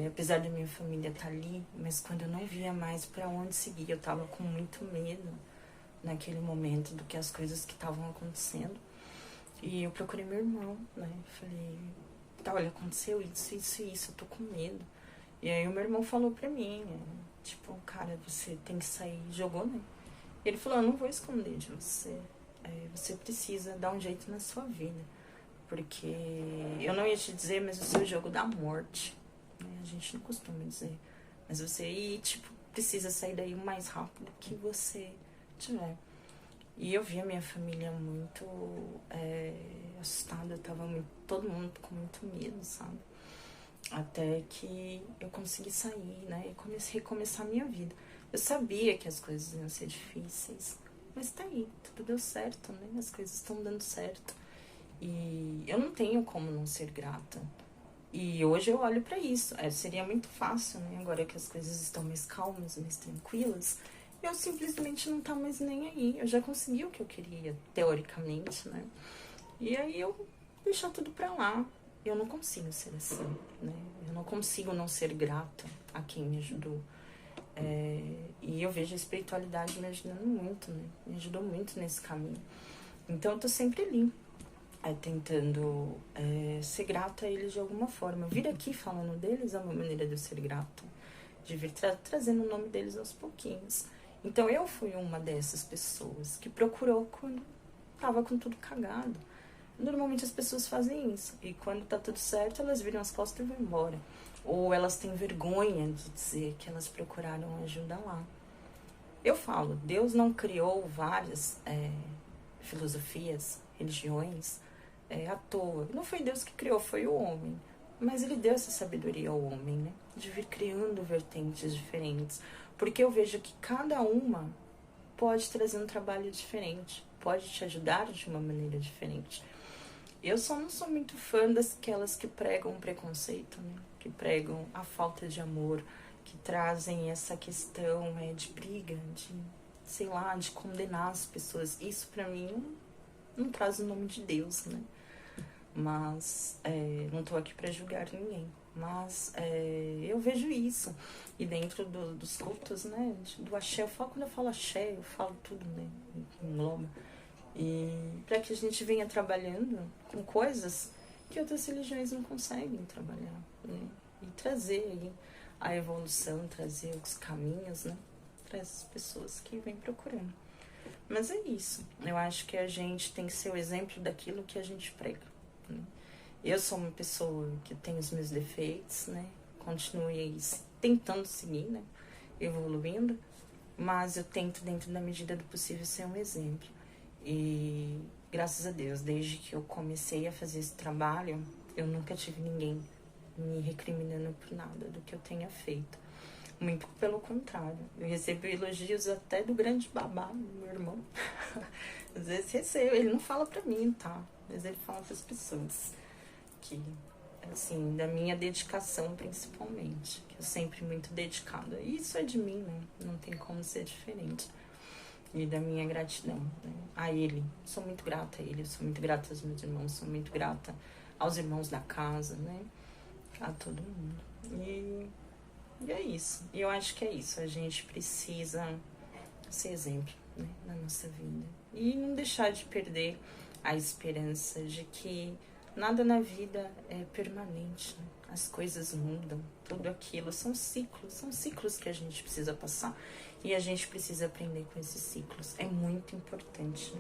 Apesar da minha família estar ali, mas quando eu não via mais para onde seguir, eu tava com muito medo naquele momento do que as coisas que estavam acontecendo. E eu procurei meu irmão, né? Falei, tá, olha, aconteceu isso, isso e isso, eu tô com medo. E aí o meu irmão falou pra mim, tipo, cara, você tem que sair, jogou, né? E ele falou, eu não vou esconder de você. Você precisa dar um jeito na sua vida. Porque eu não ia te dizer, mas o seu jogo da morte, né? A gente não costuma dizer. Mas você, tipo, precisa sair daí o mais rápido que você tiver. E eu vi a minha família muito assustada, todo mundo com muito medo, sabe? Até que eu consegui sair, né? E comecei a recomeçar a minha vida. Eu sabia que as coisas iam ser difíceis, mas tá aí, tudo deu certo, né? As coisas estão dando certo. E eu não tenho como não ser grata. E hoje eu olho pra isso. Seria muito fácil, né? Agora que as coisas estão mais calmas, mais tranquilas, eu simplesmente não tá mais nem aí. Eu já consegui o que eu queria, teoricamente, né? E aí eu deixar tudo pra lá. Eu não consigo ser assim, né? Eu não consigo não ser grata a quem me ajudou. E eu vejo a espiritualidade me ajudando muito, né? Me ajudou muito nesse caminho. Então eu tô sempre ali, tentando ser grata a eles de alguma forma. Vir aqui falando deles é uma maneira de eu ser grata. De vir trazendo o nome deles aos pouquinhos. Então eu fui uma dessas pessoas que procurou quando tava com tudo cagado. Normalmente as pessoas fazem isso. E quando tá tudo certo, elas viram as costas e vão embora. Ou elas têm vergonha de dizer que elas procuraram ajuda lá. Eu falo, Deus não criou várias filosofias, religiões à toa. Não foi Deus que criou, foi o homem. Mas ele deu essa sabedoria ao homem, né? De vir criando vertentes diferentes. Porque eu vejo que cada uma pode trazer um trabalho diferente. Pode te ajudar de uma maneira diferente. Eu só não sou muito fã daquelas que pregam o preconceito, né? Que pregam a falta de amor, que trazem essa questão de briga, de, sei lá, de condenar as pessoas. Isso pra mim não traz o nome de Deus, né? Mas não tô aqui pra julgar ninguém. Mas eu vejo isso. E dentro dos cultos, né? Do axé, quando eu falo axé, eu falo tudo, né? Engloba. E para que a gente venha trabalhando com coisas que outras religiões não conseguem trabalhar, né? E trazer aí a evolução, trazer os caminhos, né? Para essas pessoas que vêm procurando. Mas é isso. Eu acho que a gente tem que ser o exemplo daquilo que a gente prega, né? Eu sou uma pessoa que tem os meus defeitos, né? Continuo aí tentando seguir, né? Evoluindo. Mas eu tento, dentro da medida do possível, ser um exemplo. E graças a Deus, desde que eu comecei a fazer esse trabalho, eu nunca tive ninguém me recriminando por nada do que eu tenha feito. Muito pelo contrário. Eu recebo elogios até do grande babá, meu irmão. Às vezes recebo, ele não fala pra mim, tá? Mas ele fala pras pessoas. Que, assim, da minha dedicação principalmente. Que eu sempre muito dedicada. E isso é de mim, né? Não tem como ser diferente. E da minha gratidão, né? A ele. Sou muito grata a ele, sou muito grata aos meus irmãos, sou muito grata aos irmãos da casa, né? A todo mundo. E é isso. E eu acho que é isso. A gente precisa ser exemplo, né? Na nossa vida. E não deixar de perder a esperança de que nada na vida é permanente, né? As coisas mudam, tudo aquilo são ciclos que a gente precisa passar. E a gente precisa aprender com esses ciclos. É muito importante,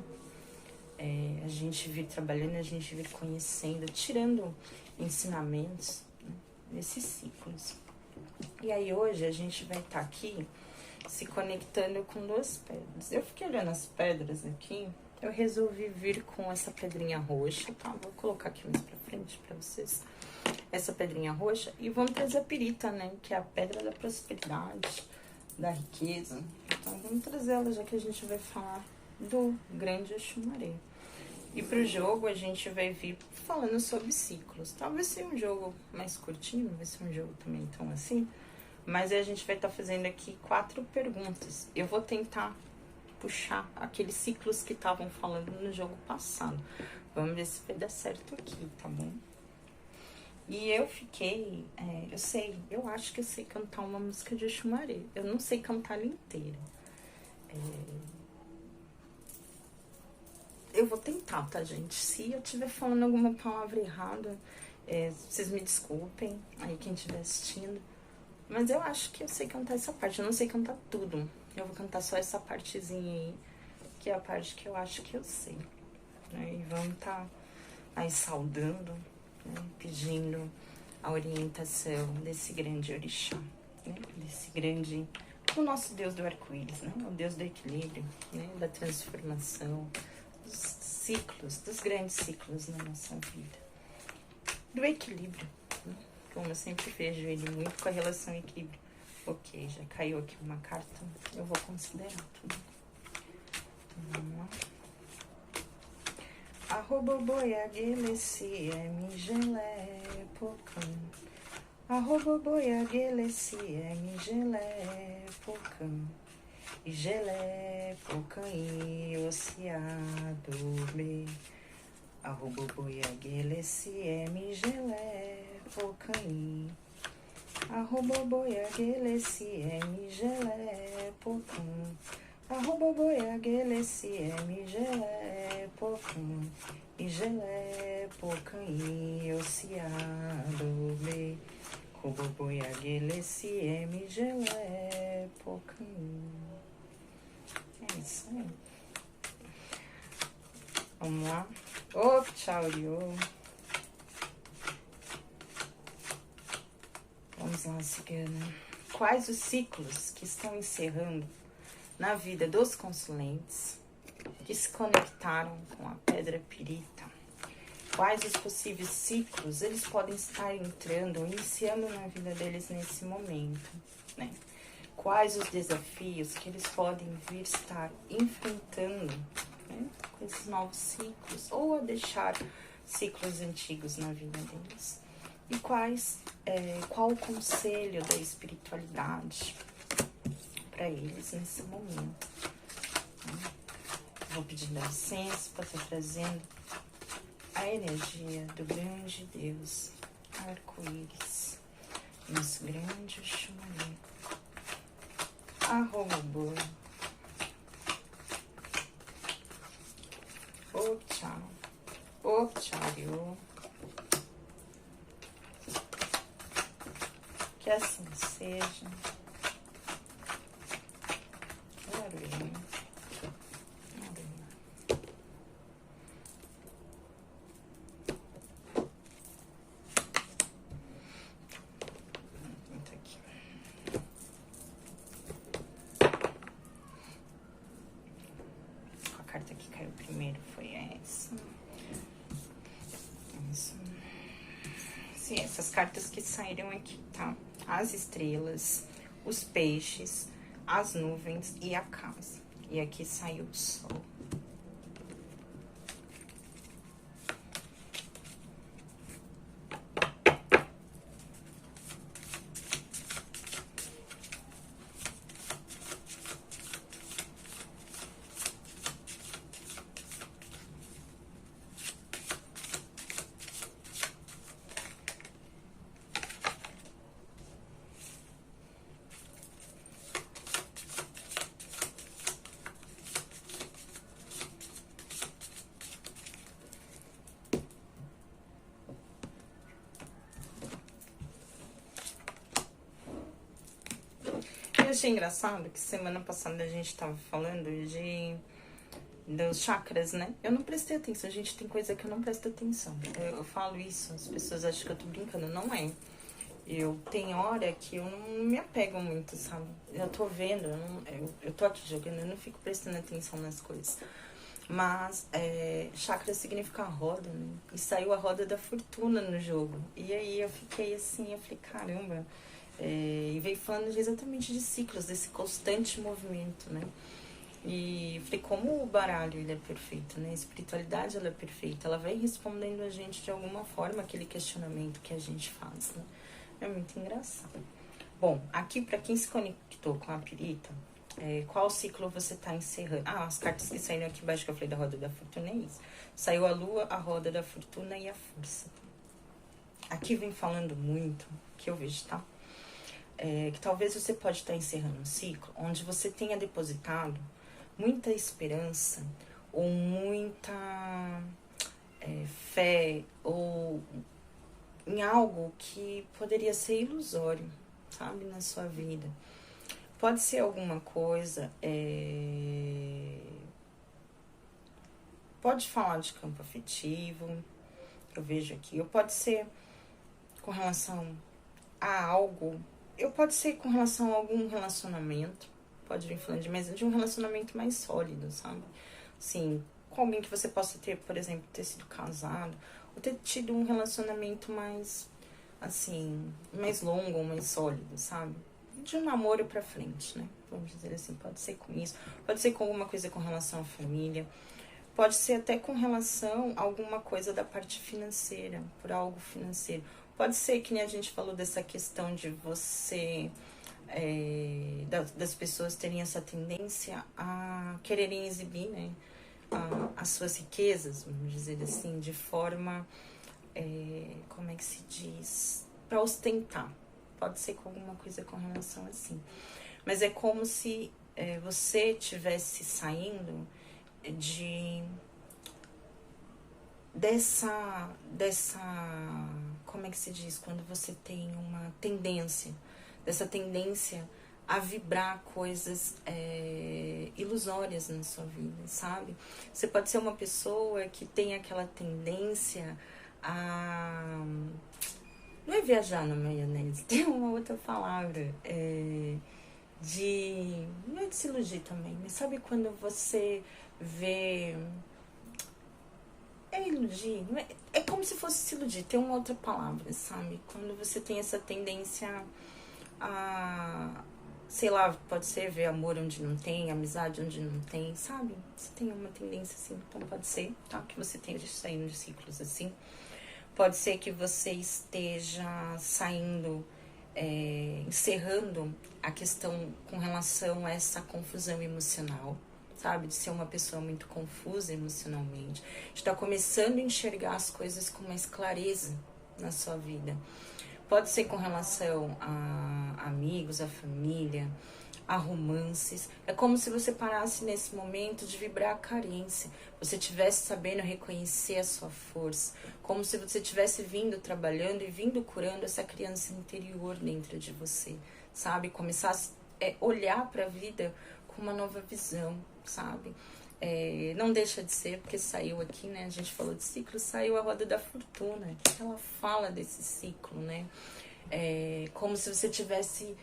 né? A gente vir trabalhando, a gente vir conhecendo, tirando ensinamentos, né? Nesses ciclos. E aí hoje a gente vai estar aqui se conectando com duas pedras. Eu fiquei olhando as pedras aqui, eu resolvi vir com essa pedrinha roxa, tá? Vou colocar aqui mais pra frente pra vocês. Essa pedrinha roxa. E vamos trazer a pirita, né? Que é a pedra da prosperidade, da riqueza. Então vamos trazer ela, já que a gente vai falar do grande Oxumaré. E pro jogo a gente vai vir falando sobre ciclos. Talvez seja um jogo mais curtinho, vai ser um jogo também tão assim. Mas a gente vai estar fazendo aqui 4 perguntas. Eu vou tentar puxar aqueles ciclos que estavam falando no jogo passado. Vamos ver se vai dar certo aqui, tá bom? E eu fiquei, eu acho que eu sei cantar uma música de Oxumaré. Eu não sei cantar ela inteira. Eu vou tentar, tá, gente? Se eu estiver falando alguma palavra errada, vocês me desculpem, aí quem estiver assistindo. Mas eu acho que eu sei cantar essa parte. Eu não sei cantar tudo. Eu vou cantar só essa partezinha aí, que é a parte que eu acho que eu sei. E vamos estar aí saudando, né, pedindo a orientação desse grande orixá, né, desse grande, o nosso Deus do arco-íris, né, o Deus do equilíbrio, né, da transformação, dos ciclos, dos grandes ciclos na nossa vida, do equilíbrio, né, como eu sempre vejo ele muito com a relação equilíbrio. Ok, já caiu aqui uma carta, eu vou considerar tudo. Então, vamos lá. Arroba boia gelesi emigele pocan. Arroba boia gelesi emigele pocan. Igele pocan e ociado be. Arroba boia gelesi emigele pocan. Arroba boia gelesi emigele pocan. Arroba boia gelesi emigele pocan. Igele pocan e ociado be. Arroba boia gelesi emigele pocan. É isso aí. Vamos lá. Ô, tchaurio. Vamos lá, cigana. Quais os ciclos que estão encerrando na vida dos consulentes que se conectaram com a pedra pirita? Quais os possíveis ciclos eles podem estar entrando ou iniciando na vida deles nesse momento, né? Quais os desafios que eles podem vir estar enfrentando, né, com esses novos ciclos, ou a deixar ciclos antigos na vida deles? E qual o conselho da espiritualidade para eles nesse momento? Vou pedindo licença para estar trazendo a energia do grande Deus arco-íris, nosso grande Oxumaré. Arroba o tchau, o tchau. Que assim seja. A carta que caiu primeiro foi essa. Isso. Sim, essas cartas que saíram aqui, tá? As estrelas, os peixes, as nuvens e a casa. E aqui saiu o sol. Eu achei engraçado que semana passada a gente tava falando dos chakras, né? Eu não prestei atenção, gente, tem coisa que eu não presto atenção. Eu falo isso, as pessoas acham que eu tô brincando, não é. Eu tenho hora que eu não me apego muito, sabe? Eu tô vendo, eu tô aqui jogando, eu não fico prestando atenção nas coisas. Mas chakra significa roda, né? E saiu a roda da fortuna no jogo. E aí eu fiquei assim, eu falei, caramba. E veio falando exatamente de ciclos, desse constante movimento, né? E falei, como o baralho ele é perfeito, né? A espiritualidade ela é perfeita, ela vai respondendo a gente de alguma forma aquele questionamento que a gente faz, né? É muito engraçado. Bom, aqui para quem se conectou com a pirita, qual ciclo você está encerrando? Ah, as cartas que saíram aqui embaixo que eu falei da roda da fortuna é isso. Saiu a lua, a roda da fortuna e a força. Aqui vem falando muito, que eu vejo, tá? Que talvez você pode estar encerrando um ciclo onde você tenha depositado muita esperança ou muita fé ou em algo que poderia ser ilusório, sabe, na sua vida. Pode ser alguma coisa, pode falar de campo afetivo, que eu vejo aqui, ou pode ser com relação a algo, pode ser com relação a algum relacionamento, pode vir falando de um relacionamento mais sólido, sabe? Assim, com alguém que você possa ter, por exemplo, ter sido casado, ou ter tido um relacionamento mais, assim, mais longo, mais sólido, sabe? De um namoro pra frente, né? Vamos dizer assim, pode ser com isso, pode ser com alguma coisa com relação à família, pode ser até com relação a alguma coisa da parte financeira, por algo financeiro. Pode ser que nem a gente falou dessa questão de você, das pessoas terem essa tendência a quererem exibir, né, as suas riquezas, vamos dizer assim, de forma, como é que se diz, para ostentar. Pode ser com alguma coisa com relação assim. Mas é como se você estivesse saindo dessa, como é que se diz, quando você tem uma tendência, dessa tendência a vibrar coisas ilusórias na sua vida, sabe? Você pode ser uma pessoa que tem aquela tendência a... Não é viajar na maionese, tem uma outra palavra, não é de se iludir também, mas sabe quando você vê... iludir, é como se fosse se iludir, tem uma outra palavra, sabe? Quando você tem essa tendência a, sei lá, pode ser ver amor onde não tem, amizade onde não tem, sabe? Você tem uma tendência assim, então pode ser, tá? Que você esteja saindo de ciclos assim. Pode ser que você esteja saindo, encerrando a questão com relação a essa confusão emocional, sabe? De ser uma pessoa muito confusa emocionalmente. De estar começando a enxergar as coisas com mais clareza na sua vida. Pode ser com relação a amigos, a família, a romances. É como se você parasse nesse momento de vibrar a carência. Você estivesse sabendo reconhecer a sua força. Como se você estivesse vindo trabalhando e vindo curando essa criança interior dentro de você, sabe? Começasse a olhar para a vida com uma nova visão, sabe? Não deixa de ser, porque saiu aqui, né? A gente falou de ciclo, saiu a roda da fortuna, que ela fala desse ciclo, né? Como se você tivesse,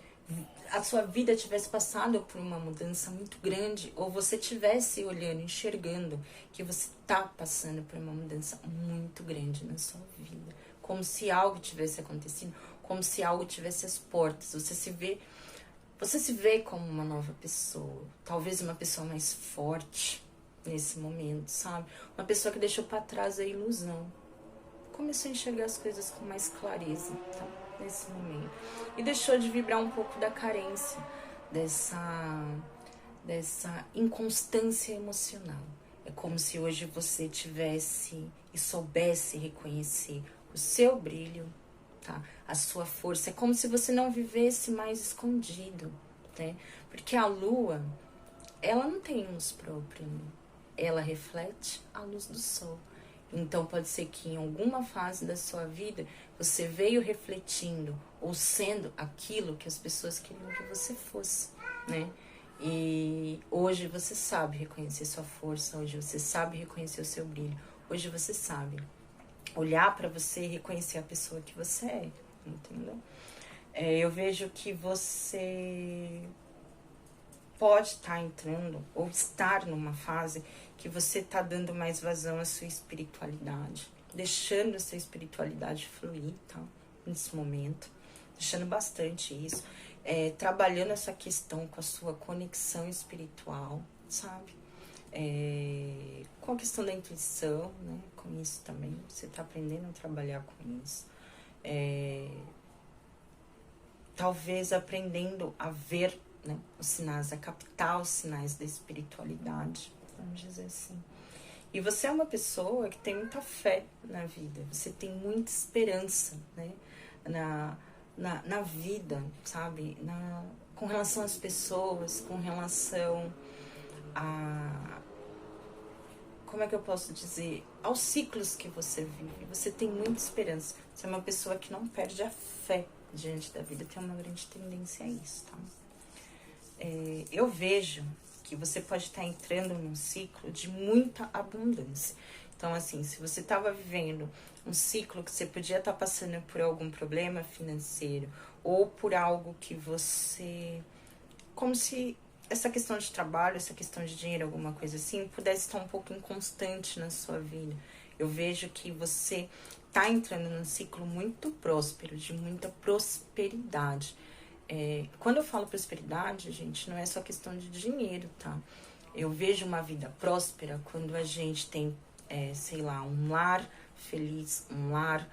a sua vida tivesse passado por uma mudança muito grande, ou você tivesse olhando, enxergando que você está passando por uma mudança muito grande na sua vida, como se algo tivesse acontecido, como se algo tivesse às portas. Você se vê como uma nova pessoa, talvez uma pessoa mais forte nesse momento, sabe? Uma pessoa que deixou para trás a ilusão, começou a enxergar as coisas com mais clareza, tá? Nesse momento. E deixou de vibrar um pouco da carência, dessa inconstância emocional. É como se hoje você tivesse e soubesse reconhecer o seu brilho, tá? A sua força. É como se você não vivesse mais escondido, né? Porque a lua, ela não tem luz própria, né? Ela reflete a luz do sol. Então pode ser que em alguma fase da sua vida você veio refletindo ou sendo aquilo que as pessoas queriam que você fosse, né? E hoje você sabe reconhecer sua força, hoje você sabe reconhecer o seu brilho, hoje você sabe olhar para você e reconhecer a pessoa que você é, entendeu? Eu vejo que você pode estar entrando ou estar numa fase que você está dando mais vazão à sua espiritualidade, deixando a sua espiritualidade fluir, tá? Nesse momento, deixando bastante isso, trabalhando essa questão com a sua conexão espiritual, sabe? Com a questão da intuição, né? Com isso também, você tá aprendendo a trabalhar com isso. Talvez aprendendo a ver, né, os sinais, a captar os sinais da espiritualidade, vamos dizer assim. E você é uma pessoa que tem muita fé na vida, você tem muita esperança, né, na vida, sabe? Com relação às pessoas, com relação a... Como é que eu posso dizer? Aos ciclos que você vive. Você tem muita esperança. Você é uma pessoa que não perde a fé diante da vida. Tem uma grande tendência a isso, tá? Eu vejo que você pode estar entrando num ciclo de muita abundância. Então, assim, se você estava vivendo um ciclo que você podia estar passando por algum problema financeiro ou por algo que você... Como se essa questão de trabalho, essa questão de dinheiro, alguma coisa assim, pudesse estar um pouco inconstante na sua vida. Eu vejo que você está entrando num ciclo muito próspero, de muita prosperidade. Quando eu falo prosperidade, gente, não é só questão de dinheiro, tá? Eu vejo uma vida próspera quando a gente tem, sei lá, um lar feliz, um lar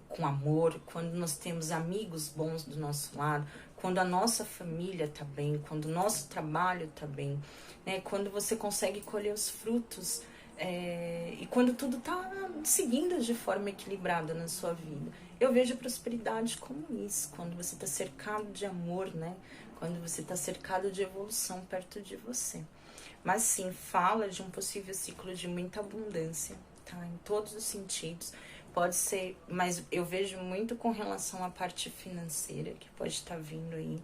com amor, quando nós temos amigos bons do nosso lado, quando a nossa família tá bem, quando o nosso trabalho tá bem, né? Quando você consegue colher os frutos e quando tudo tá seguindo de forma equilibrada na sua vida. Eu vejo a prosperidade como isso, quando você tá cercado de amor, né? Quando você tá cercado de evolução perto de você. Mas sim, fala de um possível ciclo de muita abundância, tá? Em todos os sentidos. Pode ser, mas eu vejo muito com relação à parte financeira, que pode estar vindo aí.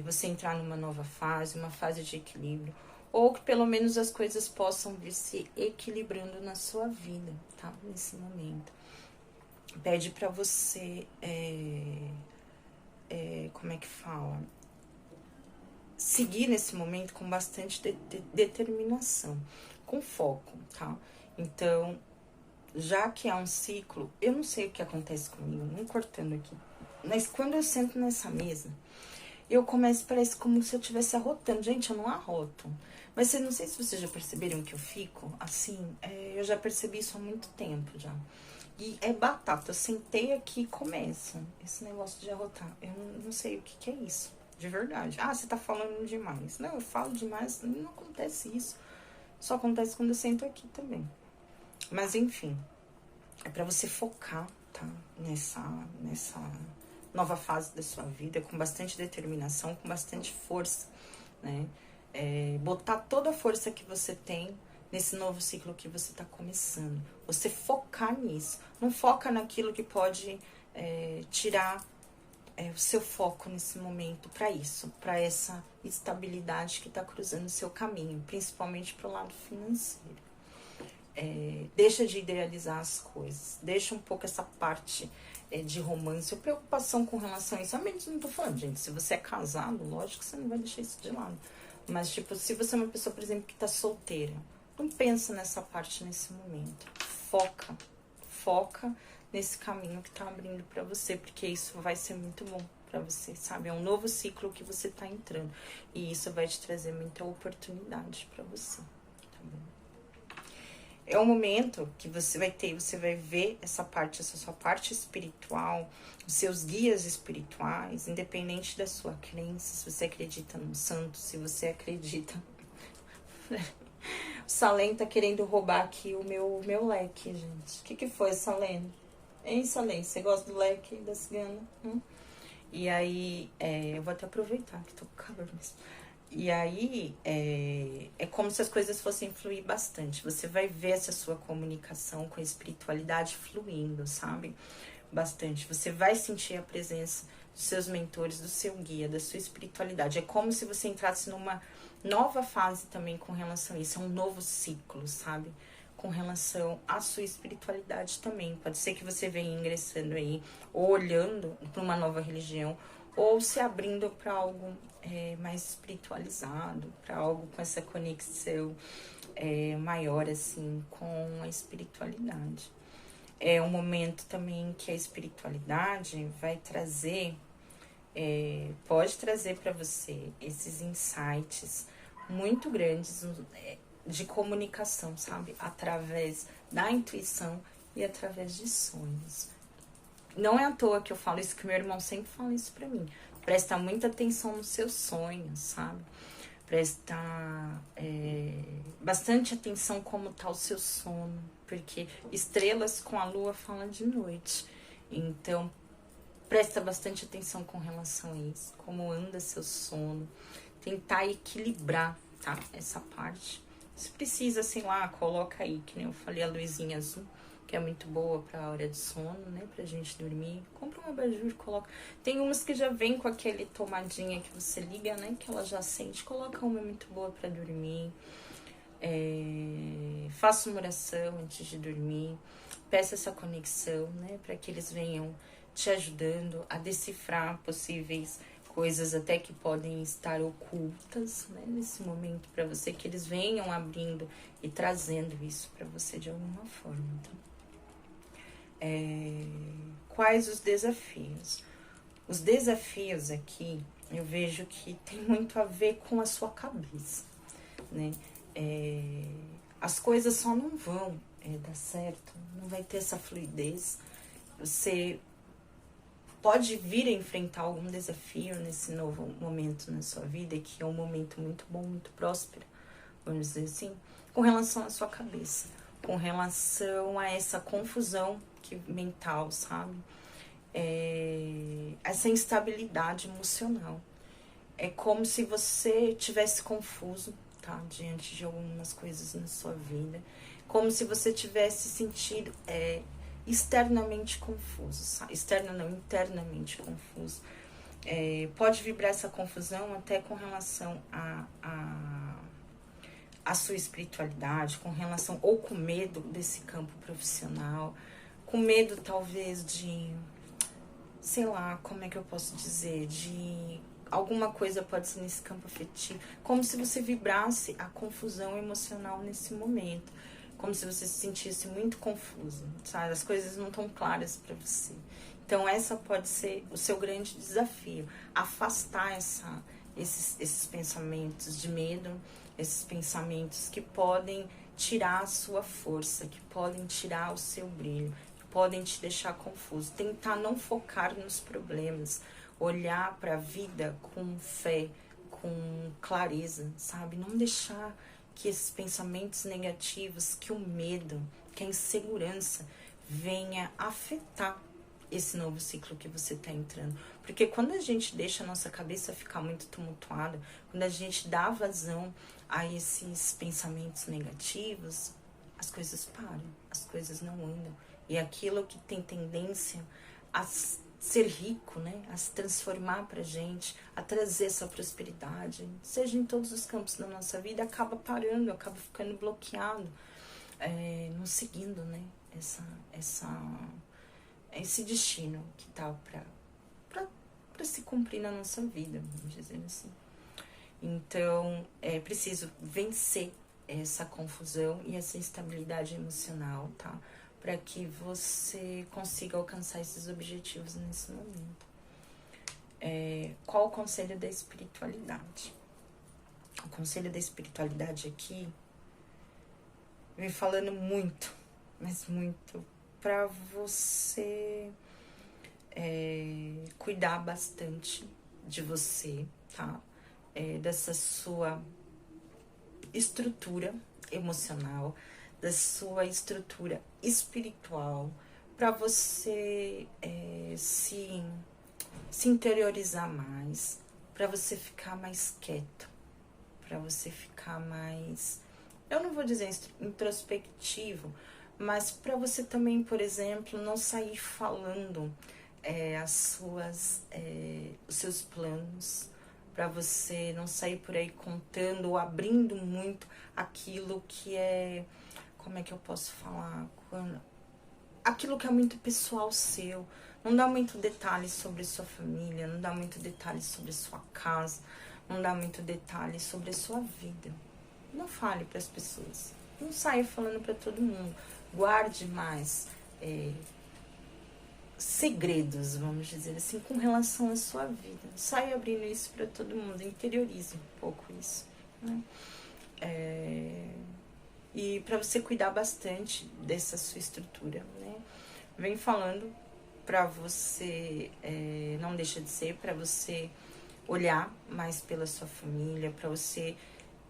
Você entrar numa nova fase, uma fase de equilíbrio. Ou que pelo menos as coisas possam vir se equilibrando na sua vida, tá? Nesse momento. Pede pra você, como é que fala? Seguir nesse momento com bastante determinação, com foco, tá? Então, já que há um ciclo, eu não sei o que acontece comigo, não cortando aqui, mas quando eu sento nessa mesa, eu começo, parece como se eu estivesse arrotando. Gente, eu não arroto. Mas não sei se vocês já perceberam que eu fico assim, eu já percebi isso há muito tempo já. E é batata, eu sentei aqui e começa esse negócio de arrotar. Eu não sei o que é isso, de verdade. Ah, você tá falando demais. Não, eu falo demais, não acontece isso. Só acontece quando eu sento aqui também. Mas enfim, é pra você focar, tá? Nessa nova fase da sua vida, com bastante determinação, com bastante força, né? Botar toda a força que você tem nesse novo ciclo que você tá começando. Você focar nisso. Não foca naquilo que pode tirar o seu foco nesse momento para isso, para essa estabilidade que tá cruzando o seu caminho, principalmente pro lado financeiro. Deixa de idealizar as coisas, deixa um pouco essa parte de romance ou preocupação com relação a isso. A menos, não tô falando, gente, se você é casado, lógico que você não vai deixar isso de lado. Mas, tipo, se você é uma pessoa, por exemplo, que tá solteira, não pensa nessa parte nesse momento. Foca nesse caminho que tá abrindo pra você, porque isso vai ser muito bom pra você, sabe? É um novo ciclo que você tá entrando. E isso vai te trazer muita oportunidade pra você, tá bom? É um momento que você vai ver essa sua parte espiritual, os seus guias espirituais, independente da sua crença, se você acredita num santo, se você acredita. O Salem tá querendo roubar aqui o meu leque, gente. O que foi, Salem? Hein, Salem? Você gosta do leque da cigana? E aí, eu vou até aproveitar que tô com calor mesmo. E aí, é como se as coisas fossem fluir bastante. Você vai ver essa sua comunicação com a espiritualidade fluindo, sabe? Bastante. Você vai sentir a presença dos seus mentores, do seu guia, da sua espiritualidade. É como se você entrasse numa nova fase também com relação a isso. É um novo ciclo, sabe? Com relação à sua espiritualidade também. Pode ser que você venha ingressando aí, ou olhando para uma nova religião, ou se abrindo para algo mais espiritualizado, para algo com essa conexão maior, assim, com a espiritualidade. É um momento também que a espiritualidade vai trazer, pode trazer para você esses insights muito grandes de comunicação, sabe? Através da intuição e através de sonhos. Não é à toa que eu falo isso, que meu irmão sempre fala isso pra mim. Presta muita atenção nos seus sonhos, sabe? Presta bastante atenção como tá o seu sono, porque estrelas com a lua falam de noite. Então, presta bastante atenção com relação a isso, como anda seu sono. Tentar equilibrar, tá? Essa parte. Se precisa, sei lá, coloca aí, que nem eu falei, a luzinha azul, que é muito boa pra hora de sono, né? Pra gente dormir. Compra uma abajur, coloca. Tem umas que já vem com aquele tomadinha que você liga, né? Que ela já acende. Coloca uma muito boa pra dormir. Faça uma oração antes de dormir. Peça essa conexão, né? Pra que eles venham te ajudando a decifrar possíveis coisas até que podem estar ocultas, né, nesse momento para você, que eles venham abrindo e trazendo isso para você de alguma forma. Então, quais os desafios? Os desafios aqui, eu vejo que tem muito a ver com a sua cabeça, né? As coisas só não vão dar certo, não vai ter essa fluidez. Você pode vir a enfrentar algum desafio nesse novo momento na sua vida, que é um momento muito bom, muito próspero, vamos dizer assim, com relação à sua cabeça, com relação a essa confusão mental, sabe? Essa instabilidade emocional. É como se você tivesse confuso, tá? Diante de algumas coisas na sua vida. Como se você tivesse sentido externamente confuso, externo não, internamente confuso. Pode vibrar essa confusão até com relação a sua espiritualidade, com relação, ou com medo desse campo profissional, com medo talvez de, sei lá, como é que eu posso dizer, de alguma coisa pode ser nesse campo afetivo, como se você vibrasse a confusão emocional nesse momento. Como se você se sentisse muito confuso, sabe? As coisas não estão claras para você. Então, essa pode ser o seu grande desafio. Afastar esses pensamentos de medo, esses pensamentos que podem tirar a sua força, que podem tirar o seu brilho, que podem te deixar confuso. Tentar não focar nos problemas, olhar para a vida com fé, com clareza, sabe? Não deixar que esses pensamentos negativos, que o medo, que a insegurança venha afetar esse novo ciclo que você está entrando. Porque quando a gente deixa a nossa cabeça ficar muito tumultuada, quando a gente dá vazão a esses pensamentos negativos, as coisas param, as coisas não andam. E aquilo que tem tendência a ser rico, né, a se transformar pra gente, a trazer essa prosperidade, seja em todos os campos da nossa vida, acaba parando, acaba ficando bloqueado, não seguindo, né, esse destino que tá pra se cumprir na nossa vida, vamos dizer assim. Então, é preciso vencer essa confusão e essa instabilidade emocional, tá? Para que você consiga alcançar esses objetivos nesse momento. Qual o conselho da espiritualidade? O conselho da espiritualidade aqui vem falando muito, mas muito, para você cuidar bastante de você, tá? Dessa sua estrutura emocional, da sua estrutura espiritual, para você se interiorizar mais, para você ficar mais quieto, para você ficar mais, eu não vou dizer introspectivo, mas para você também, por exemplo, não sair falando os seus planos, para você não sair por aí contando ou abrindo muito aquilo que é, como é que eu posso falar? Aquilo que é muito pessoal seu. Não dá muito detalhes sobre sua família, não dá muito detalhes sobre sua casa, não dá muito detalhes sobre a sua vida. Não fale para as pessoas. Não saia falando para todo mundo. Guarde mais segredos, vamos dizer assim, com relação à sua vida. Saia abrindo isso para todo mundo, interiorize um pouco isso. né? E para você cuidar bastante dessa sua estrutura, né? Vem falando para você, não deixa de ser, para você olhar mais pela sua família, para você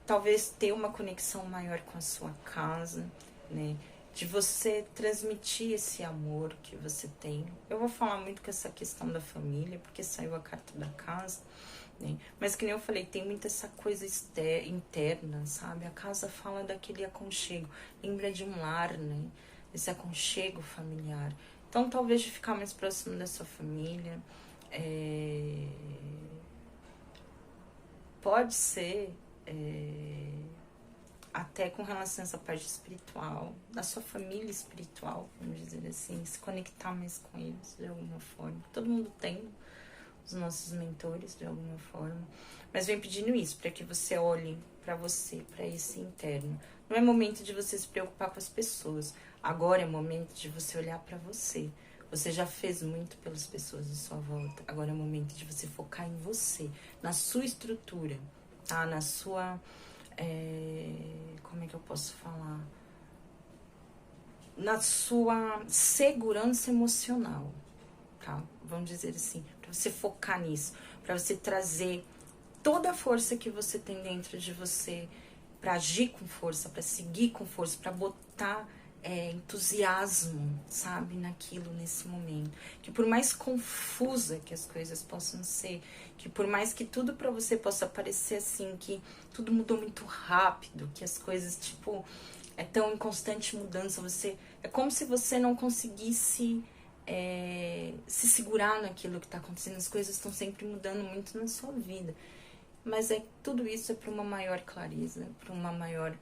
talvez ter uma conexão maior com a sua casa, né? De você transmitir esse amor que você tem. Eu vou falar muito com essa questão da família, porque saiu a carta da casa, né? Mas que nem eu falei, tem muita essa coisa interna, sabe? A casa fala daquele aconchego, lembra de um lar, né? Esse aconchego familiar. Então, talvez de ficar mais próximo da sua família, pode ser até com relação a essa parte espiritual, da sua família espiritual, vamos dizer assim, se conectar mais com eles de alguma forma. Todo mundo tem os nossos mentores de alguma forma, mas vem pedindo isso, para que você olhe para você, para esse interno. Não é momento de você se preocupar com as pessoas, agora é momento de você olhar para você. Você já fez muito pelas pessoas à sua volta, agora é momento de você focar em você, na sua estrutura, tá? Na sua... como é que eu posso falar? Na sua segurança emocional, tá? Vamos dizer assim, para você focar nisso, para você trazer toda a força que você tem dentro de você, para agir com força, para seguir com força, para botar entusiasmo, sabe, naquilo, nesse momento. Que por mais confusa que as coisas possam ser, que por mais que tudo para você possa parecer assim, que tudo mudou muito rápido, que as coisas, tipo, tão em constante mudança, é como se você não conseguisse se segurar naquilo que está acontecendo. As coisas estão sempre mudando muito na sua vida. Mas tudo isso é para uma maior clareza, para uma maior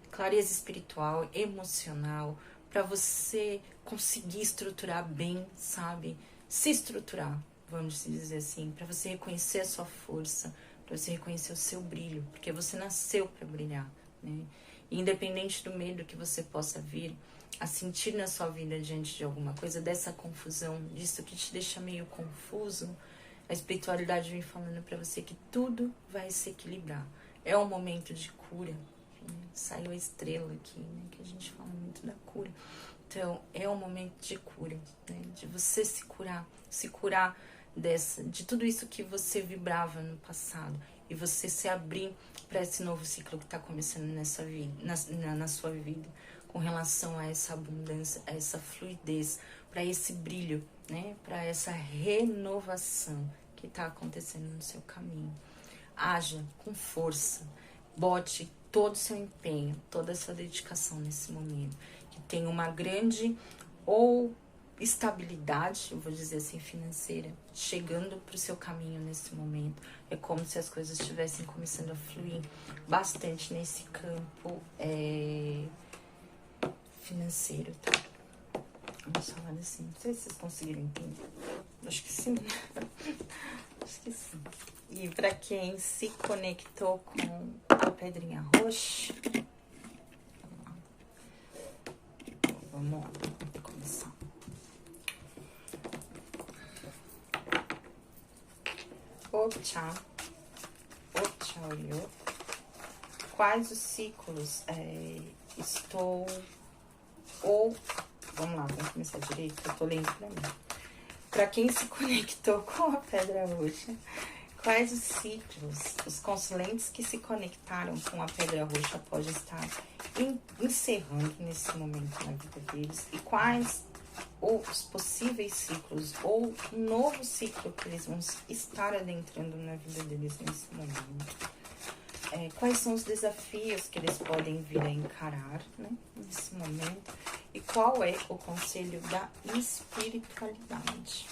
clareza espiritual, emocional, para você conseguir estruturar bem, sabe? Se estruturar, vamos dizer assim, para você reconhecer a sua força, para você reconhecer o seu brilho, porque você nasceu para brilhar, né? E independente do medo que você possa vir a sentir na sua vida diante de alguma coisa, dessa confusão, disso que te deixa meio confuso, a espiritualidade vem falando para você que tudo vai se equilibrar. É um momento de cura. Saiu a estrela aqui, né? Que a gente fala muito da cura. Então, é um momento de cura, né? De você se curar de tudo isso que você vibrava no passado. E você se abrir para esse novo ciclo que está começando nessa vida, na sua vida, com relação a essa abundância, a essa fluidez, para esse brilho, né? Para essa renovação que está acontecendo no seu caminho. Haja com força, bote todo o seu empenho, toda a sua dedicação nesse momento, que tenha uma grande ou estabilidade, eu vou dizer assim, financeira, chegando para o seu caminho nesse momento. É como se as coisas estivessem começando a fluir bastante nesse campo financeiro, tá? Vamos falar assim, não sei se vocês conseguiram entender. Acho que sim. Acho que sim. E para quem se conectou com a pedrinha roxa, vamos lá, vamos começar. Oxa, Oxauriô. Quais os ciclos estou vamos lá, vamos começar direito, que eu tô lendo pra mim. Para quem se conectou com a pedra roxa, quais os ciclos, os consulentes que se conectaram com a pedra roxa podem estar encerrando nesse momento na vida deles, e quais os possíveis ciclos ou um novo ciclo que eles vão estar adentrando na vida deles nesse momento. Quais são os desafios que eles podem vir a encarar, né, nesse momento, e qual é o conselho da espiritualidade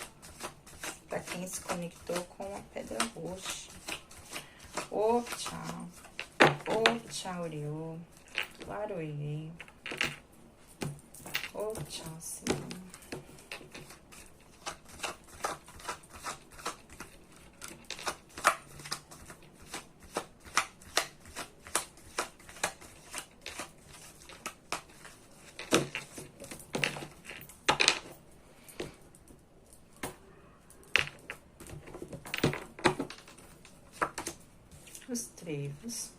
para quem se conectou com a pedra roxa. Oxa, Oxauriô, Laroie, Oxa, Senhor. os trevos.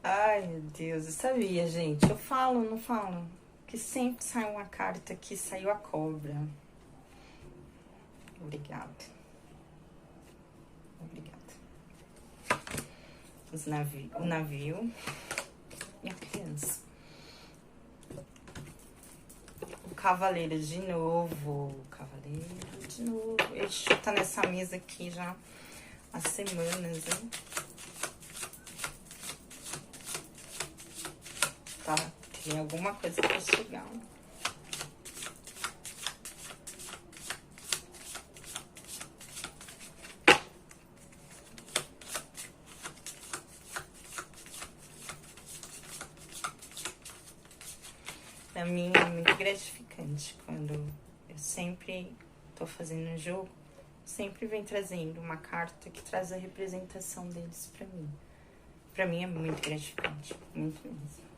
Ai, meu Deus, eu sabia, gente. Eu falo, não falo? Que sempre sai uma carta aqui, saiu a cobra. Obrigada. Obrigada. O navio e a criança. O cavaleiro de novo. O cavaleiro de novo. Ele tá nessa mesa aqui já há semanas, hein? Tá, tem alguma coisa pra chegar. Pra mim é muito gratificante quando eu sempre tô fazendo um jogo, sempre vem trazendo uma carta que traz a representação deles pra mim. Pra mim é muito gratificante, muito mesmo.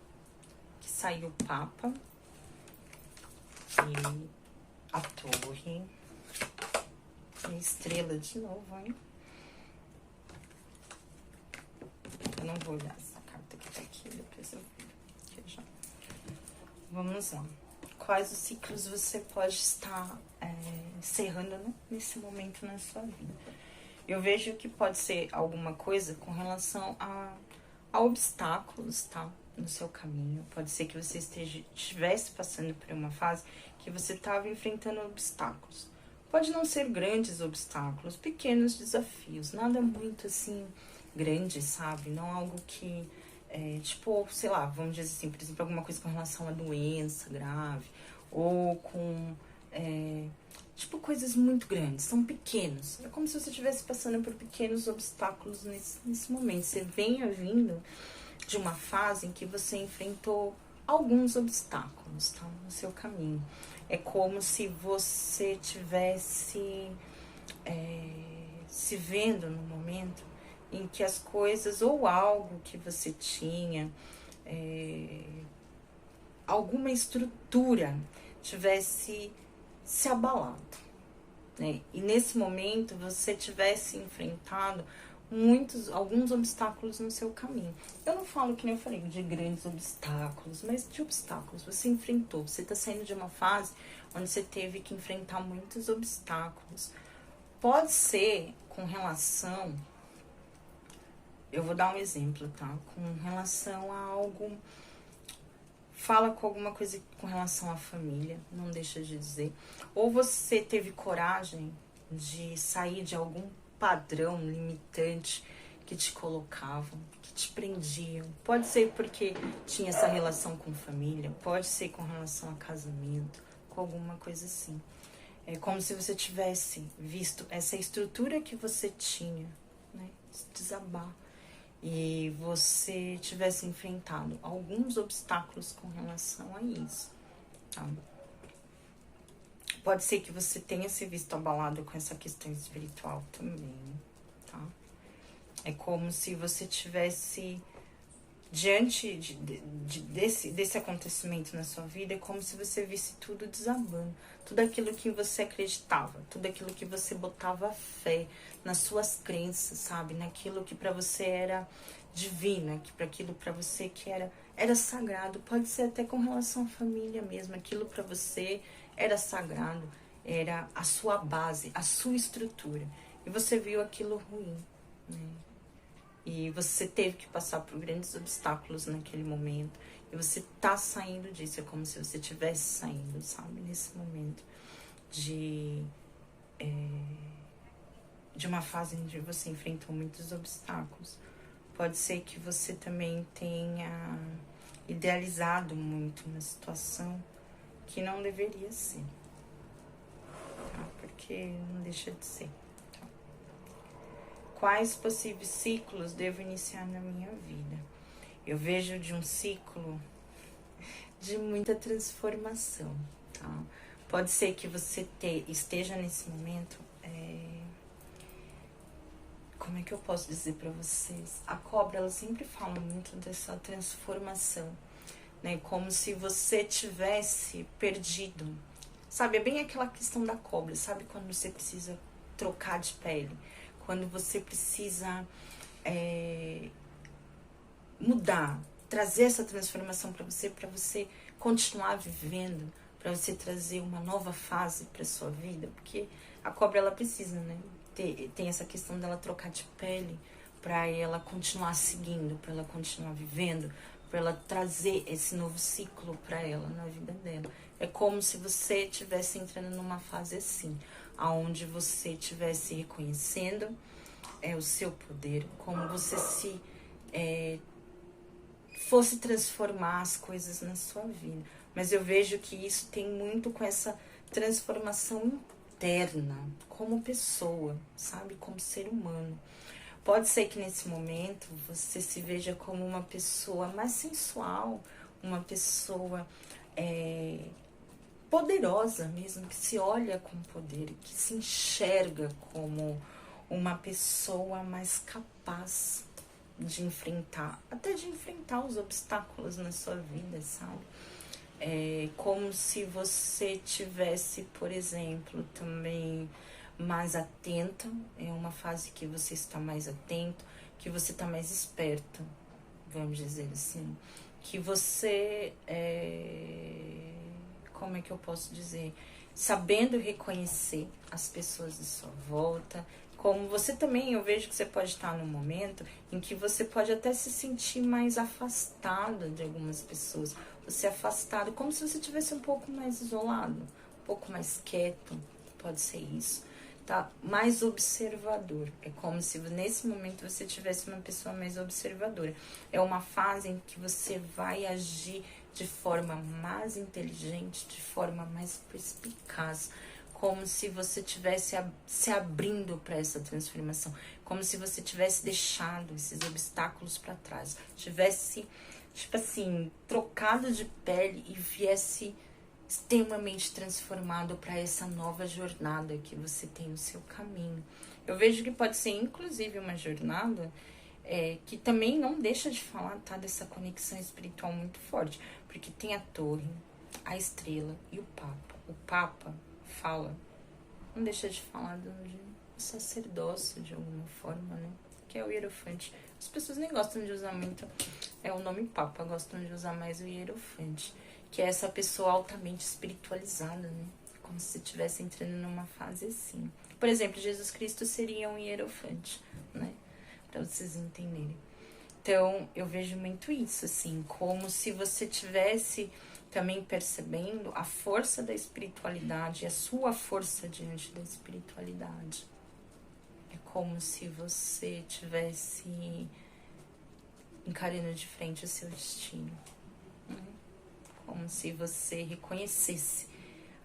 Que saiu o Papa e a Torre e a Estrela de novo, hein? Eu não vou olhar essa carta que tá aqui, depois eu vou. Já. Vamos lá. Quais os ciclos você pode estar encerrando, né, nesse momento na sua vida? Eu vejo que pode ser alguma coisa com relação a obstáculos, tá? No seu caminho. Pode ser que você estivesse passando por uma fase que você estava enfrentando obstáculos. Pode não ser grandes obstáculos, pequenos desafios, nada muito assim grande, sabe? Não algo que, tipo, sei lá, vamos dizer assim, por exemplo, alguma coisa com relação a doença grave, ou com, tipo, coisas muito grandes, são pequenos. É como se você estivesse passando por pequenos obstáculos nesse momento. Você venha vindo de uma fase em que você enfrentou alguns obstáculos, tá? No seu caminho. É como se você tivesse se vendo no momento em que as coisas, ou algo que você tinha, alguma estrutura tivesse se abalado, né? E nesse momento você tivesse enfrentado alguns obstáculos no seu caminho. Eu não falo, que nem eu falei, de grandes obstáculos, mas de obstáculos. Você enfrentou, você está saindo de uma fase onde você teve que enfrentar muitos obstáculos. Pode ser com relação, eu vou dar um exemplo, tá? Com relação a algo, fala com alguma coisa com relação à família, não deixa de dizer. Ou você teve coragem de sair de algum padrão limitante que te colocavam, que te prendiam. Pode ser porque tinha essa relação com família, pode ser com relação a casamento, com alguma coisa assim. É como se você tivesse visto essa estrutura que você tinha, né, desabar. E você tivesse enfrentado alguns obstáculos com relação a isso, tá? Pode ser que você tenha se visto abalado com essa questão espiritual também, tá? É como se você tivesse, diante desse acontecimento na sua vida, é como se você visse tudo desabando. Tudo aquilo que você acreditava, tudo aquilo que você botava fé, nas suas crenças, sabe? Naquilo que pra você era divino, aquilo pra você que era sagrado. Pode ser até com relação à família mesmo. Aquilo pra você era sagrado, era a sua base, a sua estrutura. E você viu aquilo ruim, né? E você teve que passar por grandes obstáculos naquele momento. E você tá saindo disso. É como se você estivesse saindo, sabe? Nesse momento de uma fase onde você enfrentou muitos obstáculos. Pode ser que você também tenha idealizado muito uma situação que não deveria ser, tá? Porque não deixa de ser. Tá? Quais possíveis ciclos devo iniciar na minha vida? Eu vejo de um ciclo de muita transformação, tá? Pode ser que você esteja nesse momento, como é que eu posso dizer pra vocês? A cobra, ela sempre fala muito dessa transformação, né? Como se você tivesse perdido. Sabe, é bem aquela questão da cobra, sabe? Quando você precisa trocar de pele, quando você precisa mudar, trazer essa transformação para você continuar vivendo, para você trazer uma nova fase para sua vida, porque a cobra ela precisa, né? Tem essa questão dela trocar de pele para ela continuar seguindo, para ela continuar vivendo, para ela trazer esse novo ciclo para ela na vida dela. É como se você estivesse entrando numa fase assim, aonde você estivesse reconhecendo o seu poder, como você se fosse transformar as coisas na sua vida. Mas eu vejo que isso tem muito com essa transformação interna, como pessoa, sabe? Como ser humano. Pode ser que nesse momento você se veja como uma pessoa mais sensual, uma pessoa poderosa mesmo, que se olha com poder, que se enxerga como uma pessoa mais capaz de enfrentar, até de enfrentar os obstáculos na sua vida, sabe? É como se você tivesse, por exemplo, também mais atenta, é uma fase que você está mais atento, que você está mais esperto, vamos dizer assim, que você, como é que eu posso dizer, sabendo reconhecer as pessoas de sua volta, como você também, eu vejo que você pode estar num momento em que você pode até se sentir mais afastada de algumas pessoas, você afastado, como se você estivesse um pouco mais isolado, um pouco mais quieto, pode ser isso, tá? Mais observador, é como se nesse momento você tivesse uma pessoa mais observadora, é uma fase em que você vai agir de forma mais inteligente, de forma mais perspicaz, como se você tivesse se abrindo para essa transformação, como se você tivesse deixado esses obstáculos para trás, tivesse, tipo assim, trocado de pele e viesse extremamente transformado para essa nova jornada que você tem no seu caminho. Eu vejo que pode ser, inclusive, uma jornada que também não deixa de falar, tá, dessa conexão espiritual muito forte, porque tem a torre, a estrela e o Papa. O Papa fala, não deixa de falar do sacerdócio de alguma forma, né? Que é o Hierofante. As pessoas nem gostam de usar muito o nome Papa, gostam de usar mais o Hierofante, que é essa pessoa altamente espiritualizada, né? Como se estivesse entrando numa fase assim. Por exemplo, Jesus Cristo seria um Hierofante, né? Para vocês entenderem. Então, eu vejo muito isso, assim, como se você tivesse também percebendo a força da espiritualidade, a sua força diante da espiritualidade. É como se você tivesse encarando de frente o seu destino. Como se você reconhecesse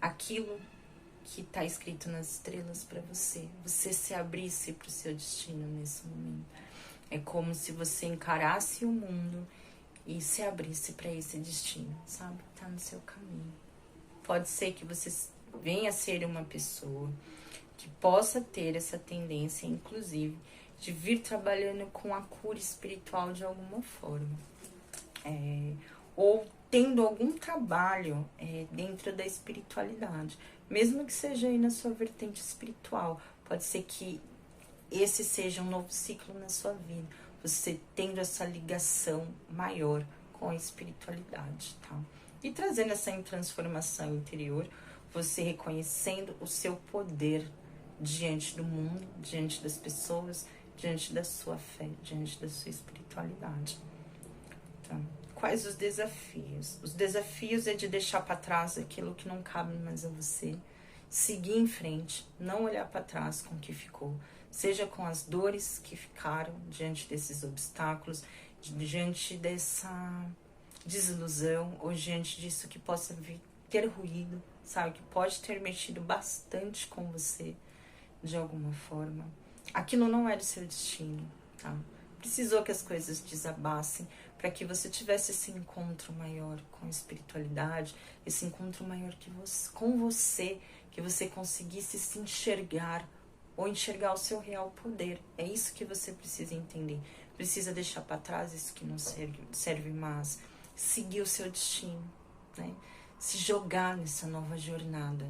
aquilo que está escrito nas estrelas para você. Você se abrisse para o seu destino nesse momento. É como se você encarasse o mundo e se abrisse para esse destino, sabe? Tá no seu caminho. Pode ser que você venha a ser uma pessoa que possa ter essa tendência, inclusive, de vir trabalhando com a cura espiritual de alguma forma. Ou tendo algum trabalho dentro da espiritualidade. Mesmo que seja aí na sua vertente espiritual. Pode ser que esse seja um novo ciclo na sua vida. Você tendo essa ligação maior com a espiritualidade, tá? E trazendo essa transformação interior, você reconhecendo o seu poder diante do mundo, diante das pessoas, diante da sua fé, diante da sua espiritualidade. Tá? Quais os desafios? Os desafios é de deixar para trás aquilo que não cabe mais a você, seguir em frente, não olhar para trás com o que ficou, seja com as dores que ficaram diante desses obstáculos, diante dessa desilusão, ou diante disso que possa vir ter ruído, sabe? Que pode ter mexido bastante com você, de alguma forma. Aquilo não era o seu destino, tá? Precisou que as coisas desabassem para que você tivesse esse encontro maior com a espiritualidade, esse encontro maior com você, que você conseguisse se enxergar ou enxergar o seu real poder. É isso que você precisa entender. Precisa deixar para trás isso que não serve mais, seguir o seu destino, né? Se jogar nessa nova jornada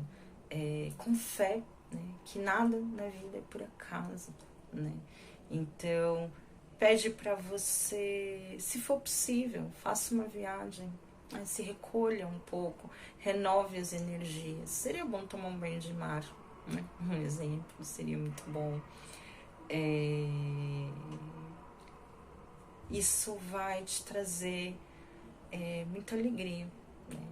com fé, né? Que nada na vida é por acaso, né? Então, pede para você, se for possível, faça uma viagem, né? Se recolha um pouco, renove as energias. Seria bom tomar um banho de mar, né? Um exemplo, seria muito bom. Isso vai te trazer muita alegria, né?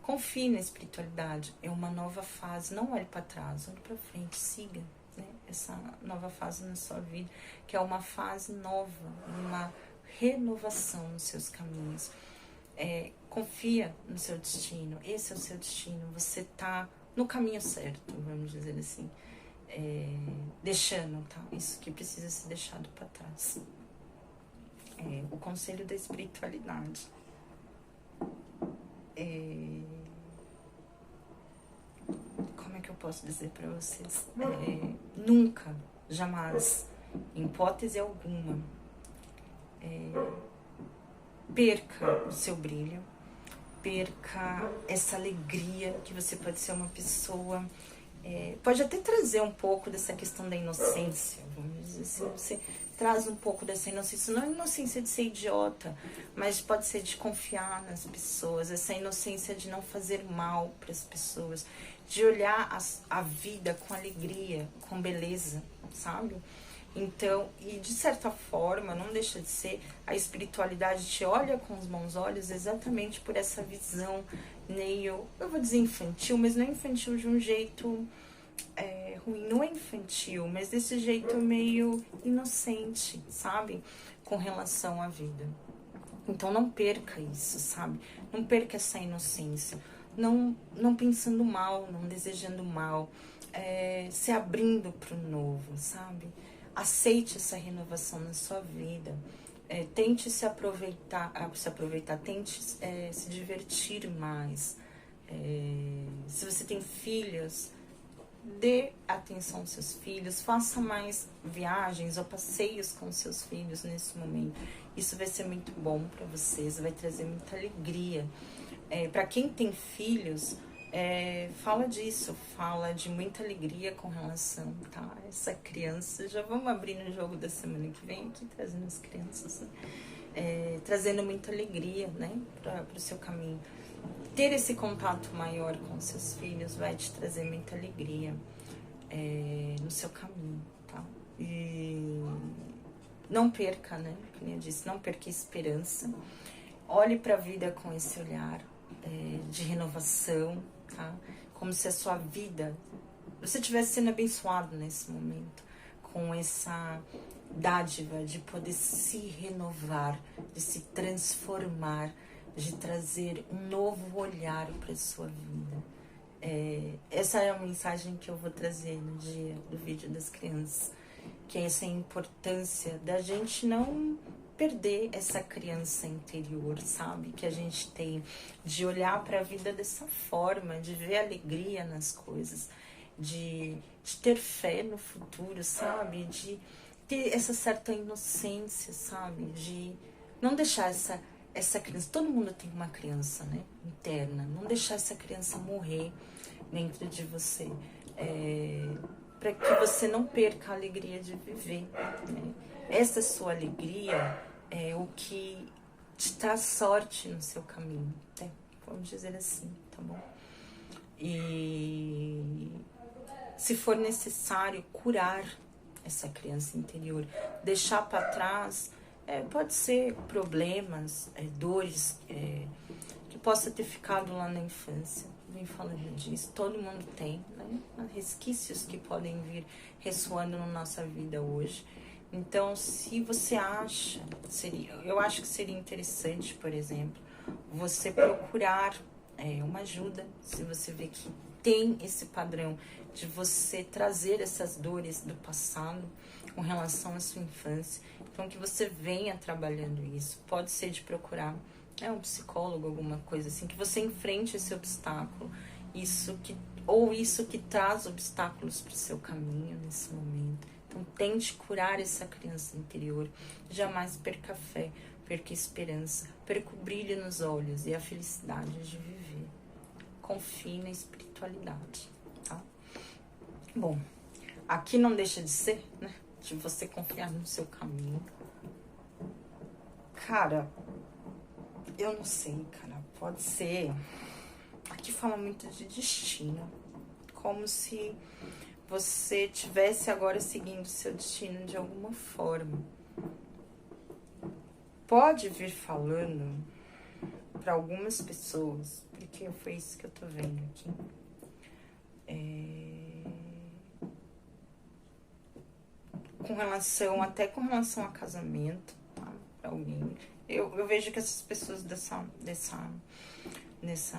Confie na espiritualidade, é uma nova fase, não olhe para trás, olhe para frente, siga, né, essa nova fase na sua vida, que é uma fase nova, uma renovação nos seus caminhos. Confia no seu destino, esse é o seu destino, você está no caminho certo, vamos dizer assim, deixando, tá? Isso que precisa ser deixado para trás. O conselho da espiritualidade. Como é que eu posso dizer para vocês? Nunca, jamais, em hipótese alguma, perca o seu brilho, perca essa alegria que você pode ser uma pessoa. Pode até trazer um pouco dessa questão da inocência, vamos dizer assim, você traz um pouco dessa inocência, não é inocência de ser idiota, mas pode ser de confiar nas pessoas, essa inocência de não fazer mal para as pessoas, de olhar a vida com alegria, com beleza, sabe? Então, e de certa forma, não deixa de ser, a espiritualidade te olha com os bons olhos exatamente por essa visão meio, eu vou dizer infantil, mas não é infantil de um jeito ruim, não é infantil, mas desse jeito meio inocente, sabe? Com relação à vida. Então não perca isso, sabe? Não perca essa inocência. Não pensando mal, não desejando mal, se abrindo para o novo, sabe? Aceite essa renovação na sua vida. Tente se aproveitar, tente se divertir mais. Se você tem filhos, dê atenção aos seus filhos, faça mais viagens ou passeios com seus filhos nesse momento. Isso vai ser muito bom para vocês, vai trazer muita alegria. Para quem tem filhos, fala disso, fala de muita alegria com relação, tá? Essa criança, já vamos abrir no jogo da semana que vem, aqui trazendo as crianças, trazendo muita alegria, né, para o seu caminho. Ter esse contato maior com seus filhos vai te trazer muita alegria no seu caminho, tá? E não perca, né? Como eu disse, não perca a esperança. Olhe para a vida com esse olhar de renovação, tá? Como se a sua vida, você estivesse sendo abençoado nesse momento, com essa dádiva de poder se renovar, de se transformar, de trazer um novo olhar para a sua vida. Essa é a mensagem que eu vou trazer no dia do vídeo das crianças, que é essa importância da gente não perder essa criança interior, sabe? Que a gente tem, de olhar para a vida dessa forma, de ver alegria nas coisas, de ter fé no futuro, sabe? De ter essa certa inocência, sabe? De não deixar essa criança, todo mundo tem uma criança, né, interna, não deixar essa criança morrer dentro de você, para que você não perca a alegria de viver, né? Essa sua alegria é o que te traz sorte no seu caminho, né? Vamos dizer assim, tá bom? E se for necessário curar essa criança interior, deixar para trás, pode ser problemas, dores que possa ter ficado lá na infância. Vem falando disso, todo mundo tem, né? Resquícios que podem vir ressoando na nossa vida hoje. Então, se você acha, eu acho que seria interessante, por exemplo, você procurar uma ajuda, se você vê que tem esse padrão de você trazer essas dores do passado com relação à sua infância. Então, que você venha trabalhando isso. Pode ser de procurar um psicólogo, alguma coisa assim, que você enfrente esse obstáculo, isso que traz obstáculos para o seu caminho nesse momento. Então, tente curar essa criança interior. Jamais perca a fé, perca a esperança, perca o brilho nos olhos e a felicidade de viver. Confie na espiritualidade, tá? Bom, aqui não deixa de ser, né? De você confiar no seu caminho. Cara, eu não sei, cara. Pode ser. Aqui fala muito de destino. Como se você tivesse agora seguindo seu destino de alguma forma. Pode vir falando para algumas pessoas, porque foi isso que eu tô vendo aqui. Até com relação a casamento, tá? Pra alguém. Eu vejo que essas pessoas nessa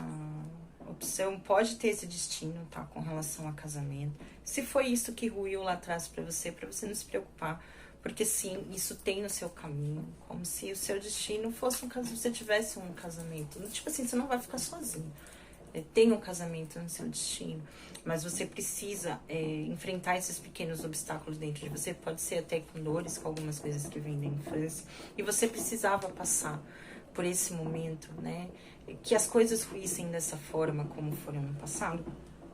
opção pode ter esse destino, tá? Com relação a casamento. Se foi isso que ruiu lá atrás pra você não se preocupar. Porque sim, isso tem no seu caminho. Como se o seu destino fosse um casamento, você tivesse um casamento. Tipo assim, você não vai ficar sozinho. Tem um casamento no seu destino. Mas você precisa enfrentar esses pequenos obstáculos dentro de você. Pode ser até com dores, com algumas coisas que vêm da infância. E você precisava passar por esse momento, né? Que as coisas ruíssem dessa forma como foram no passado,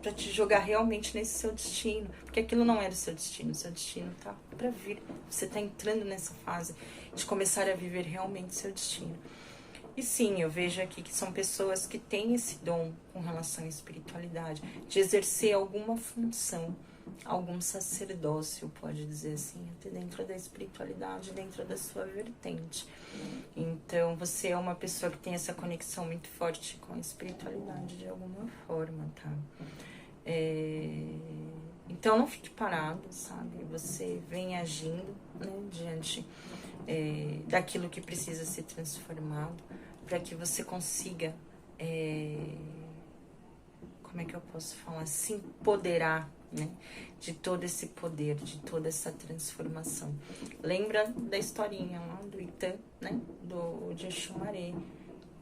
para te jogar realmente nesse seu destino, porque aquilo não era o seu destino tá para vir. Você tá entrando nessa fase de começar a viver realmente o seu destino. E sim, eu vejo aqui que são pessoas que têm esse dom com relação à espiritualidade, de exercer alguma função, algum sacerdócio, pode dizer assim, até dentro da espiritualidade, dentro da sua vertente. Então, você é uma pessoa que tem essa conexão muito forte com a espiritualidade de alguma forma, tá? Então, não fique parado, sabe? Você vem agindo, né, diante daquilo que precisa ser transformado, para que você consiga, como é que eu posso falar, se empoderar, né, de todo esse poder, de toda essa transformação. Lembra da historinha lá do Itã, né, de Exumaré.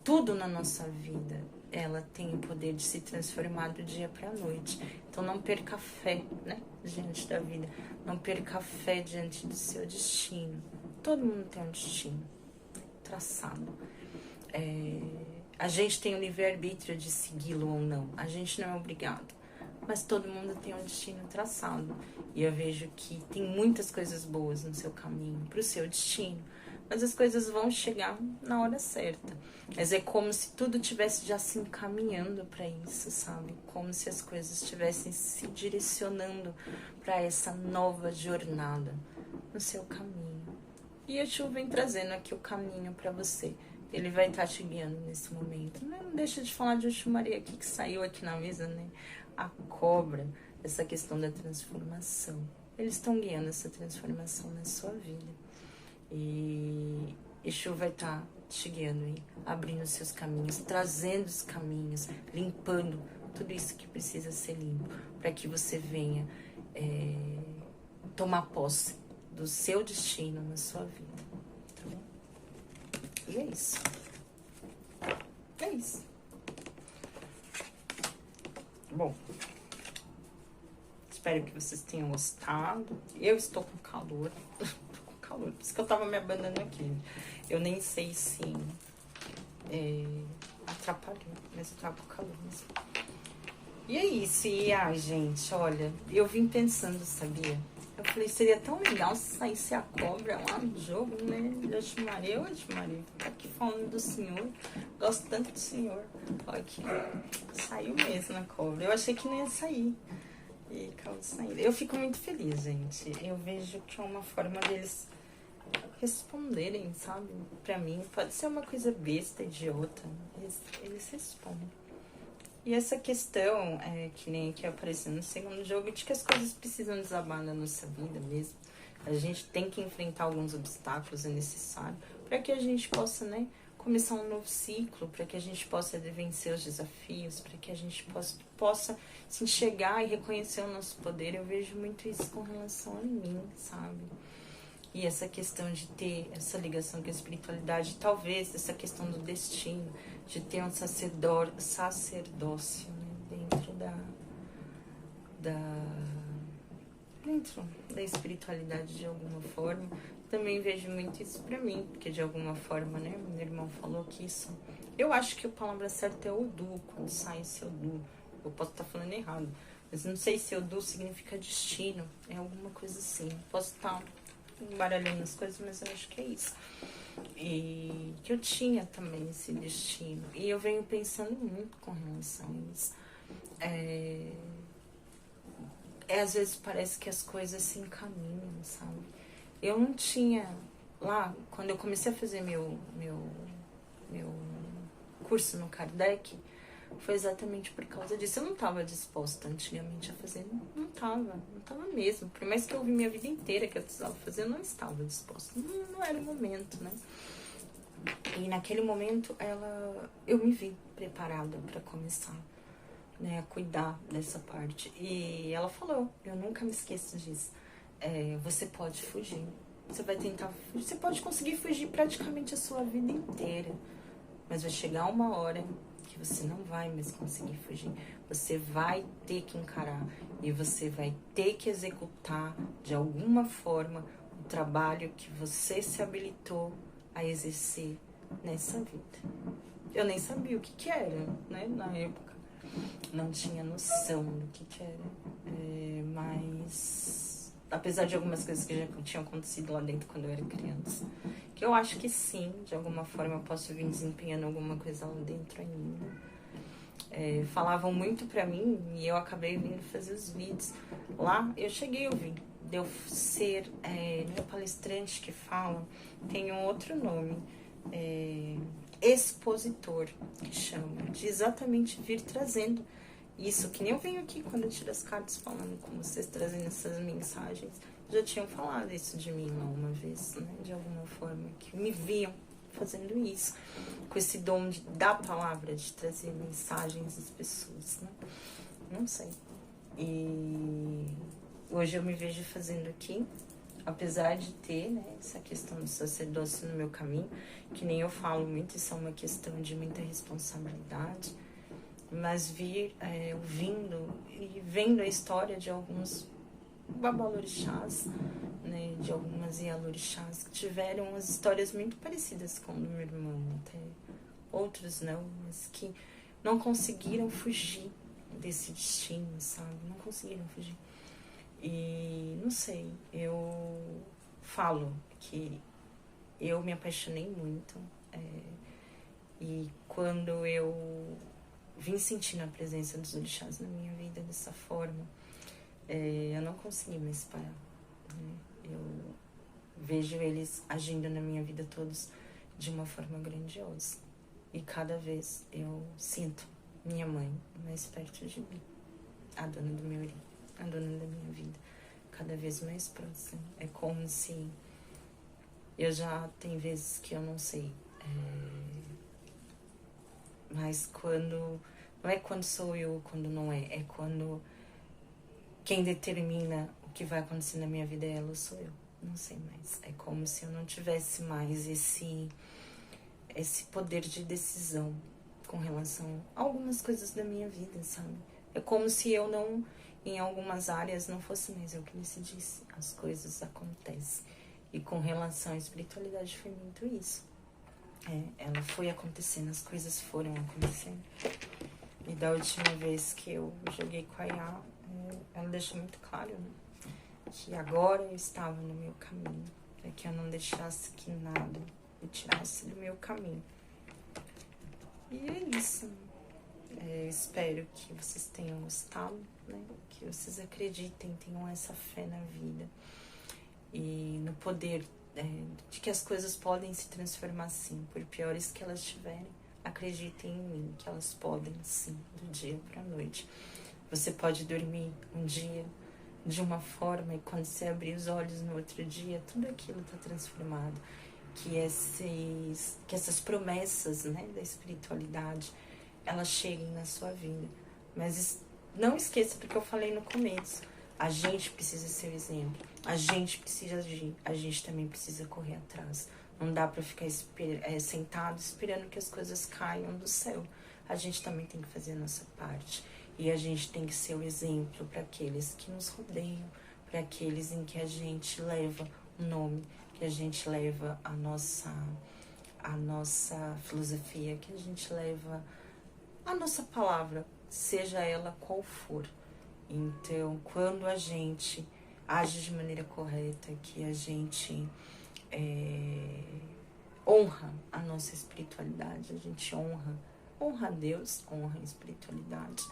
Tudo na nossa vida, ela tem o poder de se transformar do dia para a noite. Então não perca fé, né, diante da vida. Não perca fé diante do seu destino. Todo mundo tem um destino traçado. A gente tem o livre-arbítrio de segui-lo ou não. A gente não é obrigado. Mas todo mundo tem um destino traçado. E eu vejo que tem muitas coisas boas no seu caminho, pro seu destino. Mas as coisas vão chegar na hora certa. Mas é como se tudo estivesse já se encaminhando para isso, sabe? Como se as coisas estivessem se direcionando para essa nova jornada no seu caminho. E a chuva vem trazendo aqui o caminho para você. Ele vai estar te guiando nesse momento. Não deixa de falar de Exumaré aqui, que saiu aqui na mesa, né? A cobra, essa questão da transformação. Eles estão guiando essa transformação na sua vida. E Exu vai estar te guiando aí, abrindo os seus caminhos, trazendo os caminhos, limpando tudo isso que precisa ser limpo, para que você venha tomar posse do seu destino na sua vida. Tá bom? E é isso. É isso. Bom, espero que vocês tenham gostado. Eu estou com calor. Por isso que eu tava me abandonando aqui. Eu nem sei se atrapalhou, mas eu tava com calor mesmo. E é isso. E ai, gente, olha, eu vim pensando, sabia? Eu falei, seria tão legal se saísse a cobra lá no jogo, né? De Exumaré, tá aqui falando do senhor. Gosto tanto do senhor. Olha aqui, saiu mesmo a cobra. Eu achei que não ia sair. E acabou saindo. Eu fico muito feliz, gente. Eu vejo que é uma forma deles responderem, sabe? Pra mim, pode ser uma coisa besta, idiota. Eles respondem. E essa questão, que nem que apareceu no segundo jogo, de que as coisas precisam desabar na nossa vida mesmo. A gente tem que enfrentar alguns obstáculos, é necessário, para que a gente possa, né, começar um novo ciclo, para que a gente possa vencer os desafios, para que a gente possa se enxergar e reconhecer o nosso poder. Eu vejo muito isso com relação a mim, sabe? E essa questão de ter essa ligação com a espiritualidade, talvez essa questão do destino, de ter um sacerdócio, né, dentro dentro da espiritualidade de alguma forma. Também vejo muito isso pra mim, porque de alguma forma, né, meu irmão falou que isso... Eu acho que a palavra certa é Odu, quando sai esse Odu. Eu posso estar falando errado, Mas não sei se Odu significa destino. É alguma coisa assim. Posso estar embaralhando as coisas, mas eu acho que é isso. E que eu tinha também esse destino. E eu venho pensando muito com relação a isso. Às vezes parece que as coisas se encaminham, sabe? Eu não tinha... Lá, quando eu comecei a fazer meu curso no Kardec, foi exatamente por causa disso. Eu não estava disposta antigamente a fazer. Não estava mesmo. Por mais que eu ouvi minha vida inteira que eu precisava fazer, eu não estava disposta. Não era o momento, né? E naquele momento, eu me vi preparada para começar, né, a cuidar dessa parte. E ela falou, eu nunca me esqueço disso. Você pode fugir. Você vai tentar fugir. Você pode conseguir fugir praticamente a sua vida inteira. Mas vai chegar uma hora que você não vai mais conseguir fugir. Você vai ter que encarar e você vai ter que executar de alguma forma o trabalho que você se habilitou a exercer nessa vida. Eu nem sabia o que era, né, na época. Não tinha noção do que era. Mas, apesar de algumas coisas que já tinham acontecido lá dentro quando eu era criança, que eu acho que sim, de alguma forma eu posso vir desempenhando alguma coisa lá dentro ainda. Falavam muito pra mim e eu acabei vindo fazer os vídeos. Lá eu cheguei a ouvir. De eu ser palestrante que fala, tem um outro nome. Expositor, que chama. De exatamente vir trazendo isso, que nem eu venho aqui quando eu tiro as cartas falando com vocês, trazendo essas mensagens. Já tinham falado isso de mim lá uma vez, né? De alguma forma, que me viam fazendo isso, com esse dom da palavra, de trazer mensagens às pessoas, né? Não sei. E hoje eu me vejo fazendo aqui, apesar de ter, né, essa questão do sacerdócio no meu caminho, que nem eu falo muito, isso é uma questão de muita responsabilidade, mas vir ouvindo e vendo a história de alguns babalorixás, né, de algumas ialorixás que tiveram as histórias muito parecidas com o do meu irmão, até outros não, mas que não conseguiram fugir desse destino, sabe? Não conseguiram fugir. E não sei, eu falo que eu me apaixonei muito e quando eu vim sentindo a presença dos orixás na minha vida dessa forma, eu não consegui mais parar, né? Eu vejo eles agindo na minha vida todos de uma forma grandiosa. E cada vez eu sinto minha mãe mais perto de mim, a dona do meu olho, a dona da minha vida, cada vez mais próxima. É como se eu já tem vezes que eu não sei, mas quando não é quando sou eu, quando não é quando quem determina o que vai acontecer na minha vida é ela ou sou eu. Não sei mais. É como se eu não tivesse mais esse poder de decisão com relação a algumas coisas da minha vida, sabe? É como se eu não, em algumas áreas, não fosse mais eu que decidisse. As coisas acontecem. E com relação à espiritualidade foi muito isso. Ela foi acontecendo, as coisas foram acontecendo. E da última vez que eu joguei com a Iá, ela deixou muito claro, né, que agora eu estava no meu caminho, para que eu não deixasse que nada me tirasse do meu caminho. E é isso. Espero que vocês tenham gostado, né, que vocês acreditem, tenham essa fé na vida e no poder de que as coisas podem se transformar sim, por piores que elas tiverem. Acreditem em mim, que elas podem sim, do dia para a noite. Você pode dormir um dia de uma forma e quando você abrir os olhos no outro dia, tudo aquilo está transformado. Que essas promessas, né, da espiritualidade, elas cheguem na sua vida. Mas não esqueça, porque eu falei no começo, a gente precisa ser o exemplo, a gente precisa agir, a gente também precisa correr atrás. Não dá para ficar sentado esperando que as coisas caiam do céu. A gente também tem que fazer a nossa parte. E a gente tem que ser o exemplo para aqueles que nos rodeiam, para aqueles em que a gente leva o nome, que a gente leva a nossa filosofia, que a gente leva a nossa palavra, seja ela qual for. Então, quando a gente age de maneira correta, que a gente honra a nossa espiritualidade, a gente honra a Deus, honra a espiritualidade,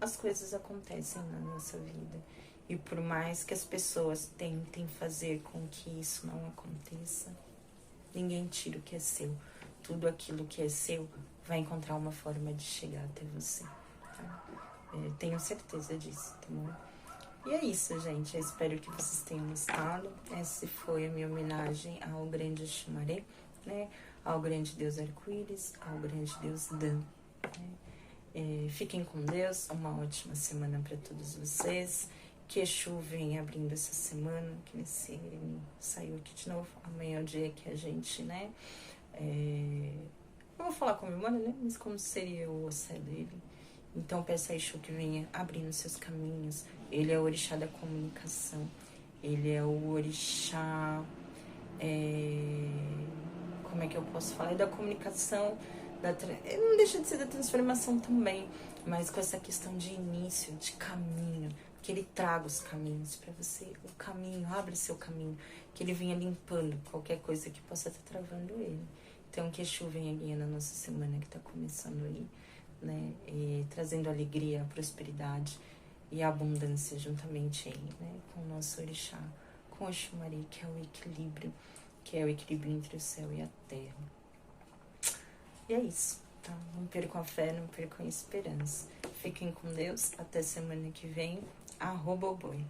as coisas acontecem na nossa vida. E por mais que as pessoas tentem fazer com que isso não aconteça, ninguém tira o que é seu. Tudo aquilo que é seu vai encontrar uma forma de chegar até você. Tá? Tenho certeza disso, tá bom? E é isso, gente. Eu espero que vocês tenham gostado. Essa foi a minha homenagem ao grande Xumaré, né? Ao grande Deus Arco-Íris, ao grande Deus Dan. Né? Fiquem com Deus. Uma ótima semana para todos vocês. Que Exu venha abrindo essa semana. Que ele saiu aqui de novo. Amanhã é o dia que a gente, né? Eu vou falar comemora, né? Mas como seria o ossé dele? Então peça a Exu que venha abrindo seus caminhos. Ele é o orixá da comunicação. Ele é o orixá... como é que eu posso falar? É da comunicação, não deixa de ser da transformação também, mas com essa questão de início, de caminho, que ele traga os caminhos para você, o caminho, abre seu caminho, que ele venha limpando qualquer coisa que possa estar travando ele. Então que Exu venha guiando a nossa semana que está começando aí, né? E trazendo alegria, prosperidade e abundância juntamente aí, né? Com o nosso orixá, com o Xumaré, que é o equilíbrio, que é o equilíbrio entre o céu e a terra. E é isso, tá? Não percam a fé, não percam a esperança. Fiquem com Deus, até semana que vem. @o boi.